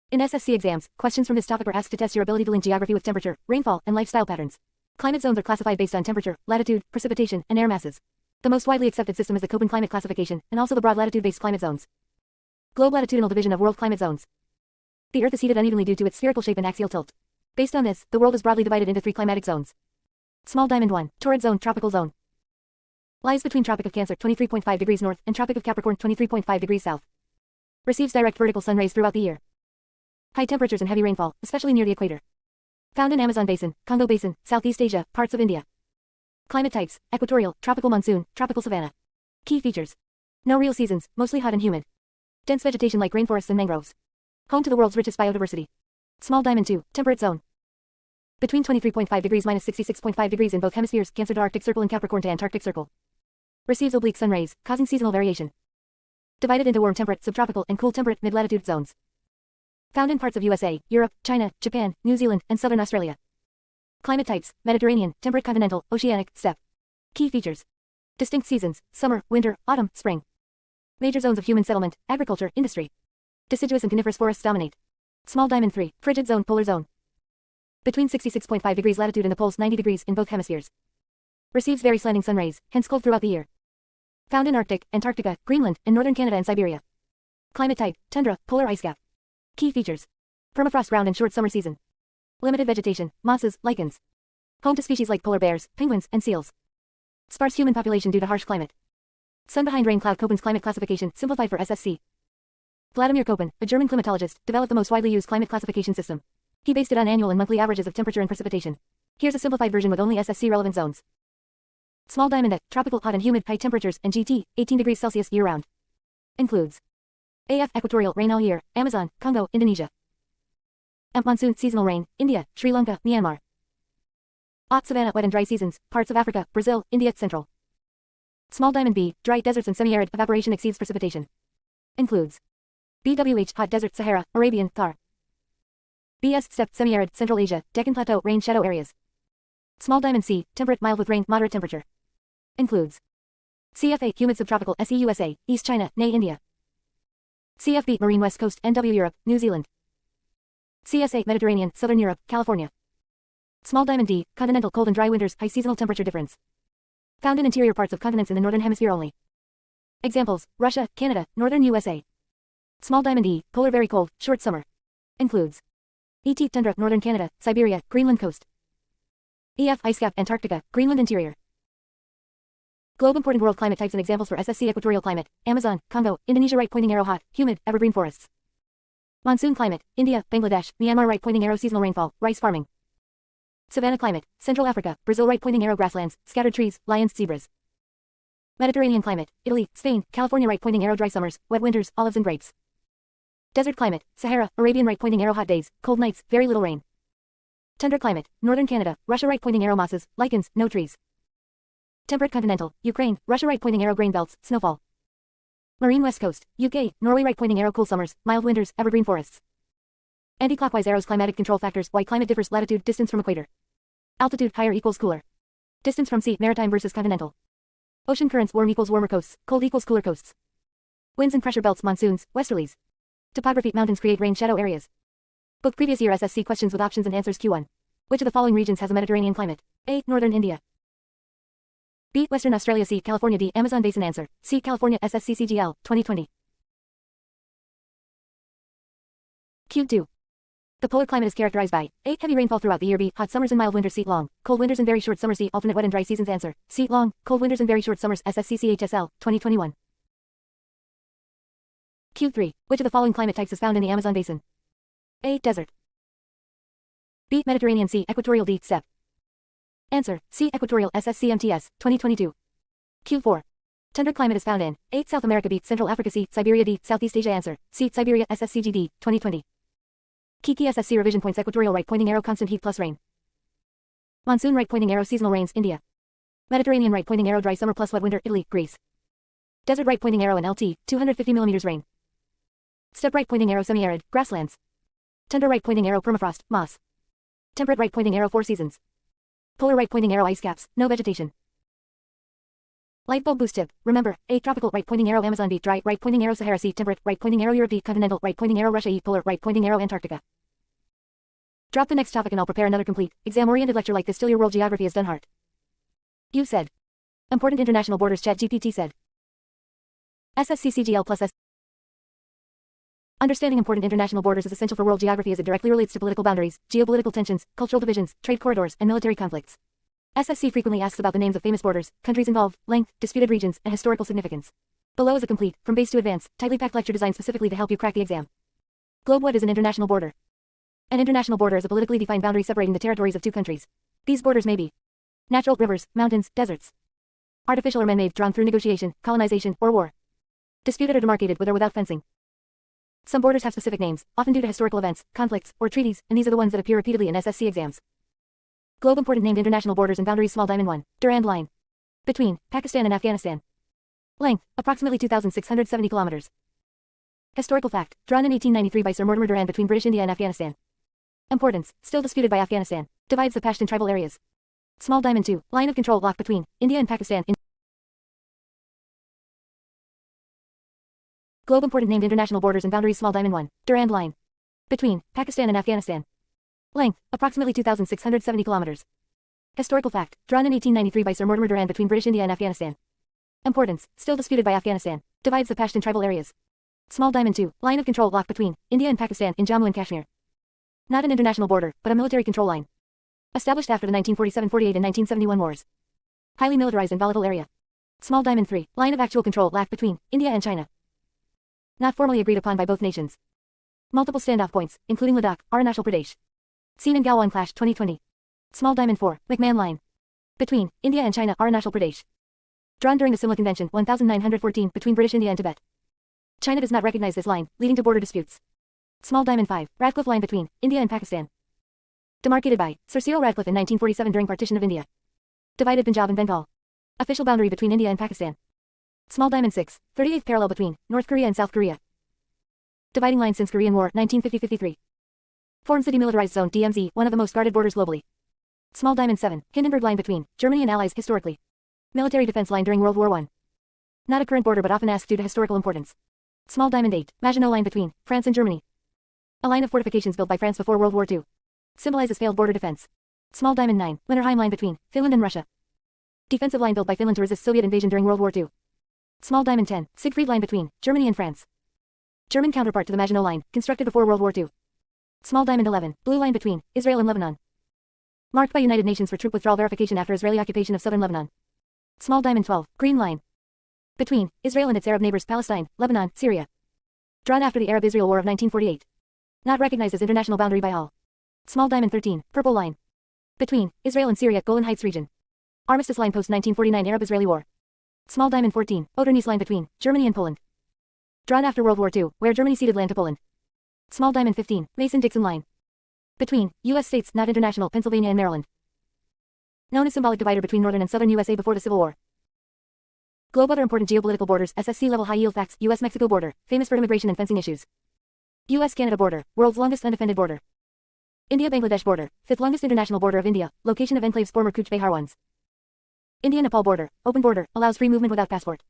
Speaker 2: In SSC exams, questions from this topic are asked to test your ability to link geography with temperature, rainfall, and lifestyle patterns. Climate zones are classified based on temperature, latitude, precipitation, and air masses. The most widely accepted system is the Köppen climate classification, and also the broad latitude-based climate zones. Globe latitudinal division of world climate zones. The Earth is heated unevenly due to its spherical shape and axial tilt. Based on this, the world is broadly divided into 3 climatic zones. Small Diamond 1, Torrid Zone, Tropical Zone. Lies between Tropic of Cancer, 23.5 degrees north, and Tropic of Capricorn, 23.5 degrees south. Receives direct vertical sun rays throughout the year. High temperatures and heavy rainfall, especially near the equator. Found in Amazon Basin, Congo Basin, Southeast Asia, parts of India. Climate types, equatorial, tropical monsoon, tropical savanna. Key features. No real seasons, mostly hot and humid. Dense vegetation like rainforests and mangroves. Home to the world's richest biodiversity. Small Diamond 2, temperate zone. Between 23.5 degrees minus 66.5 degrees in both hemispheres, Cancer to Arctic Circle and Capricorn to Antarctic Circle. Receives oblique sun rays, causing seasonal variation. Divided into warm temperate, subtropical, and cool temperate, mid-latitude zones. Found in parts of USA, Europe, China, Japan, New Zealand, and southern Australia. Climate types, Mediterranean, temperate continental, oceanic, steppe. Key features. Distinct seasons, summer, winter, autumn, spring. Major zones of human settlement, agriculture, industry. Deciduous and coniferous forests dominate. Small Diamond 3, frigid zone, polar zone. Between 66.5 degrees latitude and the poles 90 degrees in both hemispheres. Receives very slanting sun rays, hence cold throughout the year. Found in Arctic, Antarctica, Greenland, and northern Canada and Siberia. Climate type, tundra, polar ice cap. Key features. Permafrost ground and short summer season. Limited vegetation, mosses, lichens. Home to species like polar bears, penguins, and seals. Sparse human population due to harsh climate. Sun behind rain cloud. Köppen's climate classification, simplified for SSC. Vladimir Köppen, a German climatologist, developed the most widely used climate classification system. He based it on annual and monthly averages of temperature and precipitation. Here's a simplified version with only SSC relevant zones. Small diamond at tropical, hot and humid, high temperatures, and GT, 18 degrees Celsius year-round. Includes AF, equatorial, rain all year, Amazon, Congo, Indonesia. MP, monsoon, seasonal rain, India, Sri Lanka, Myanmar. Hot savanna, wet and dry seasons, parts of Africa, Brazil, India, Central. Small diamond B, dry deserts and semi-arid, evaporation exceeds precipitation. Includes BWH, hot desert, Sahara, Arabian, Thar. BS, steppe, semi-arid, Central Asia, Deccan Plateau, rain shadow areas. Small diamond C, temperate, mild with rain, moderate temperature. Includes CFA, humid subtropical, SE USA, East China, NE India. CFB, marine west coast, NW Europe, New Zealand. CSA, Mediterranean, Southern Europe, California. Small diamond D, continental, cold and dry winters, high seasonal temperature difference. Found in interior parts of continents in the northern hemisphere only. Examples, Russia, Canada, northern USA. Small diamond E, polar very cold, short summer. Includes ET, tundra, northern Canada, Siberia, Greenland coast. EF, ice cap, Antarctica, Greenland interior. Globe important world climate types and examples for SSC equatorial climate, Amazon, Congo, Indonesia right pointing arrow hot, humid, evergreen forests. Monsoon climate, India, Bangladesh, Myanmar right pointing arrow seasonal rainfall, rice farming. Savanna climate, Central Africa, Brazil right pointing arrow grasslands, scattered trees, lions, zebras. Mediterranean climate, Italy, Spain, California right pointing arrow dry summers, wet winters, olives and grapes. Desert climate, Sahara, Arabian right pointing arrow hot days, cold nights, very little rain. Tundra climate, Northern Canada, Russia right pointing arrow mosses, lichens, no trees. Temperate continental, Ukraine, Russia right pointing arrow grain belts, snowfall. Marine west coast, UK, Norway right pointing arrow cool summers, mild winters, evergreen forests. Anti-clockwise arrows climatic control factors, why climate differs, latitude, distance from equator. Altitude, higher equals cooler. Distance from sea, maritime versus continental. Ocean currents, warm equals warmer coasts, cold equals cooler coasts. Winds and pressure belts, monsoons, westerlies. Topography, mountains create rain shadow areas. Book previous year SSC questions with options and answers. Q1. Which of the following regions has a Mediterranean climate? A, Northern India. B, Western Australia. C, California. D, Amazon basin. Answer, C, California. SSCCGL, 2020. Q2. The polar climate is characterized by A, heavy rainfall throughout the year. B, hot summers and mild winters. C, long, cold winters and very short summers. D, alternate wet and dry seasons. Answer, C, long, cold winters and very short summers. SSCCHSL, 2021. Q3. Which of the following climate types is found in the Amazon basin? A, desert. B, Mediterranean. C, equatorial. D, steppe. Answer, C, equatorial. SSCMTS, 2022. Q4. Tundra climate is found in A, South America. B, Central Africa. C, Siberia. D, Southeast Asia. Answer, C, Siberia. SSCGD, 2020. Kiki SSC revision points, equatorial right pointing arrow constant heat plus rain. Monsoon right pointing arrow seasonal rains, India. Mediterranean right pointing arrow dry summer plus wet winter, Italy, Greece. Desert right pointing arrow and LT, 250 mm rain. Steppe right pointing arrow semi-arid, grasslands. Tundra right pointing arrow permafrost, moss. Temperate right pointing arrow 4 seasons. Polar right pointing arrow ice caps, no vegetation. Light bulb boost tip, remember, A, tropical right pointing arrow Amazon. B, dry right pointing arrow Sahara. C, temperate right pointing arrow Europe. D, continental right pointing arrow Russia. E, polar right pointing arrow Antarctica. Drop the next topic and I'll prepare another complete, exam-oriented lecture like this till your world geography is done. Heart. You said. Important international borders. ChatGPT said. SSCCGL plus S. Understanding important international borders is essential for world geography as it directly relates to political boundaries, geopolitical tensions, cultural divisions, trade corridors, and military conflicts. SSC frequently asks about the names of famous borders, countries involved, length, disputed regions, and historical significance. Below is a complete, from base to advanced, tightly packed lecture designed specifically to help you crack the exam. Globe. What is an international border? An international border is a politically defined boundary separating the territories of two countries. These borders may be natural, rivers, mountains, deserts. Artificial or man-made, drawn through negotiation, colonization, or war. Disputed or demarcated with or without fencing. Some borders have specific names, often due to historical events, conflicts, or treaties, and these are the ones that appear repeatedly in SSC exams. Globe. Important named international borders and boundaries. Small diamond 1, Durand Line. Between Pakistan and Afghanistan. Length, approximately 2,670 kilometers. Historical fact, drawn in 1893 by Sir Mortimer Durand between British India and Afghanistan. Importance, still disputed by Afghanistan. Divides the Pashtun tribal areas. Small diamond 2, line of control locked between India and Pakistan. Globe. Important named international borders and boundaries. Small diamond 1, Durand Line. Between Pakistan and Afghanistan. Length, approximately 2,670 kilometers. Historical fact, drawn in 1893 by Sir Mortimer Durand between British India and Afghanistan. Importance, still disputed by Afghanistan. Divides the Pashtun tribal areas. Small diamond 2, line of control locked between India and Pakistan in Jammu and Kashmir. Not an international border, but a military control line. Established after the 1947-48 and 1971 wars. Highly militarized and volatile area. Small Diamond 3. Line of actual control lacked between India and China. Not formally agreed upon by both nations. Multiple standoff points, including Ladakh, Arunachal Pradesh. Seen in Galwan Clash 2020. Small Diamond 4. McMahon Line. Between India and China, Arunachal Pradesh. Drawn during the Simla Convention 1914 between British India and Tibet. China does not recognize this line, leading to border disputes. Small Diamond 5. Radcliffe Line between India and Pakistan. Demarcated by Sir Cyril Radcliffe in 1947 during partition of India. Divided Punjab and Bengal. Official boundary between India and Pakistan. Small Diamond 6. 38th parallel between North Korea and South Korea. Dividing line since Korean War 1950-53. Forms the Demilitarized Zone DMZ, one of the most guarded borders globally. Small Diamond 7. Hindenburg Line between Germany and Allies historically. Military defense line during World War I. Not a current border but often asked due to historical importance. Small Diamond 8. Maginot Line between France and Germany. A line of fortifications built by France before World War II. Symbolizes failed border defense. Small Diamond 9. Mannerheim Line between Finland and Russia. Defensive line built by Finland to resist Soviet invasion during World War II. Small Diamond 10. Siegfried Line between Germany and France. German counterpart to the Maginot Line, constructed before World War II. Small Diamond 11. Blue Line between Israel and Lebanon. Marked by United Nations for troop withdrawal verification after Israeli occupation of southern Lebanon. Small Diamond 12. Green Line. Between Israel and its Arab neighbors Palestine, Lebanon, Syria. Drawn after the Arab-Israel War of 1948. Not recognized as international boundary by all. Small Diamond 13. Purple Line. Between Israel and Syria, Golan Heights region. Armistice Line post 1949 Arab-Israeli War. Small Diamond 14. Oder-Neisse Line between Germany and Poland. Drawn after World War II, where Germany ceded land to Poland. Small Diamond 15. Mason-Dixon Line. Between U.S. states, not international, Pennsylvania and Maryland. Known as symbolic divider between northern and southern USA before the Civil War. Globe other important geopolitical borders, SSC level high yield facts, U.S.-Mexico border, famous for immigration and fencing issues. U.S.-Canada border, world's longest undefended border. India-Bangladesh border, fifth longest international border of India, location of enclaves former Cooch Behar ones. India-Nepal border, open border, allows free movement without passport.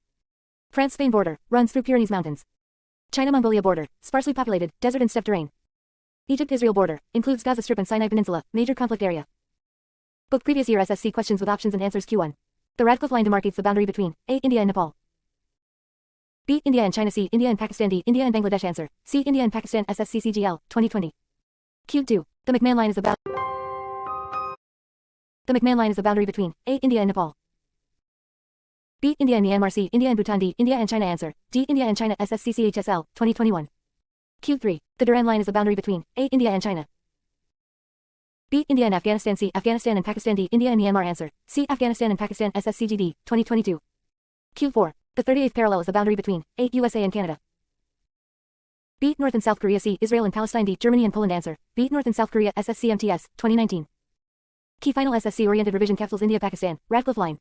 Speaker 2: France-Spain border, runs through Pyrenees Mountains. China-Mongolia border, sparsely populated, desert and steppe terrain. Egypt-Israel border, includes Gaza Strip and Sinai Peninsula, major conflict area. Book previous year SSC questions with options and answers Q1. The Radcliffe Line demarcates the boundary between A. India and Nepal. B. India and China. C. India and Pakistan. D. India and Bangladesh. Answer. C. India and Pakistan. SSC CGL 2020. Q2. The McMahon Line is the boundary between A. India and Nepal. B. India and Myanmar. C. India and Bhutan. D. India and China. Answer. D. India and China. SSC CHSL 2021. Q3. The Durand Line is the boundary between A. India and China. B. India and Afghanistan. C. Afghanistan and Pakistan. D. India and Myanmar. Answer. C. Afghanistan and Pakistan. SSCGD 2022. Q4. The 38th parallel is the boundary between A. USA and Canada. B. North and South Korea. C. Israel and Palestine. D. Germany and Poland. Answer. B. North and South Korea. SSCMTS 2019. Key final SSC oriented revision capsules. India Pakistan. Radcliffe Line.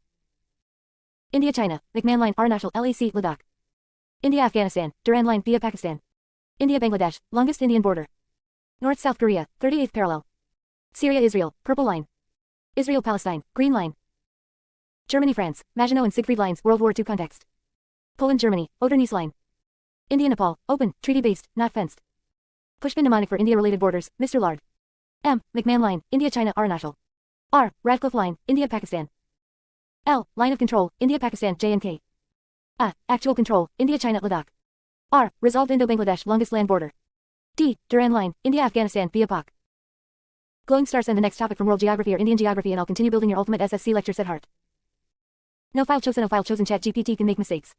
Speaker 2: India China. McMahon Line. Arunachal LAC Ladakh. India Afghanistan. Durand Line via Pakistan. India Bangladesh. Longest Indian border. North South Korea. 38th parallel. Syria Israel. Purple Line. Israel Palestine. Green Line. Germany France. Maginot and Siegfried Lines. World War II context. Poland Germany. Oder-Neisse Line. India Nepal. Open. Treaty based. Not fenced. Pushpin mnemonic for India related borders. Mr. Lard. M. McMahon Line. India China Arunachal. R. Radcliffe Line. India Pakistan. L. Line of control. India Pakistan J&K. A. Actual control. India China Ladakh. R. Resolved Indo-Bangladesh longest land border. D. Durand Line. India Afghanistan via Pak. Glowing stars and the next topic from world geography or Indian geography, and I'll continue building your ultimate SSC lecture set heart. No file chosen. ChatGPT can make mistakes.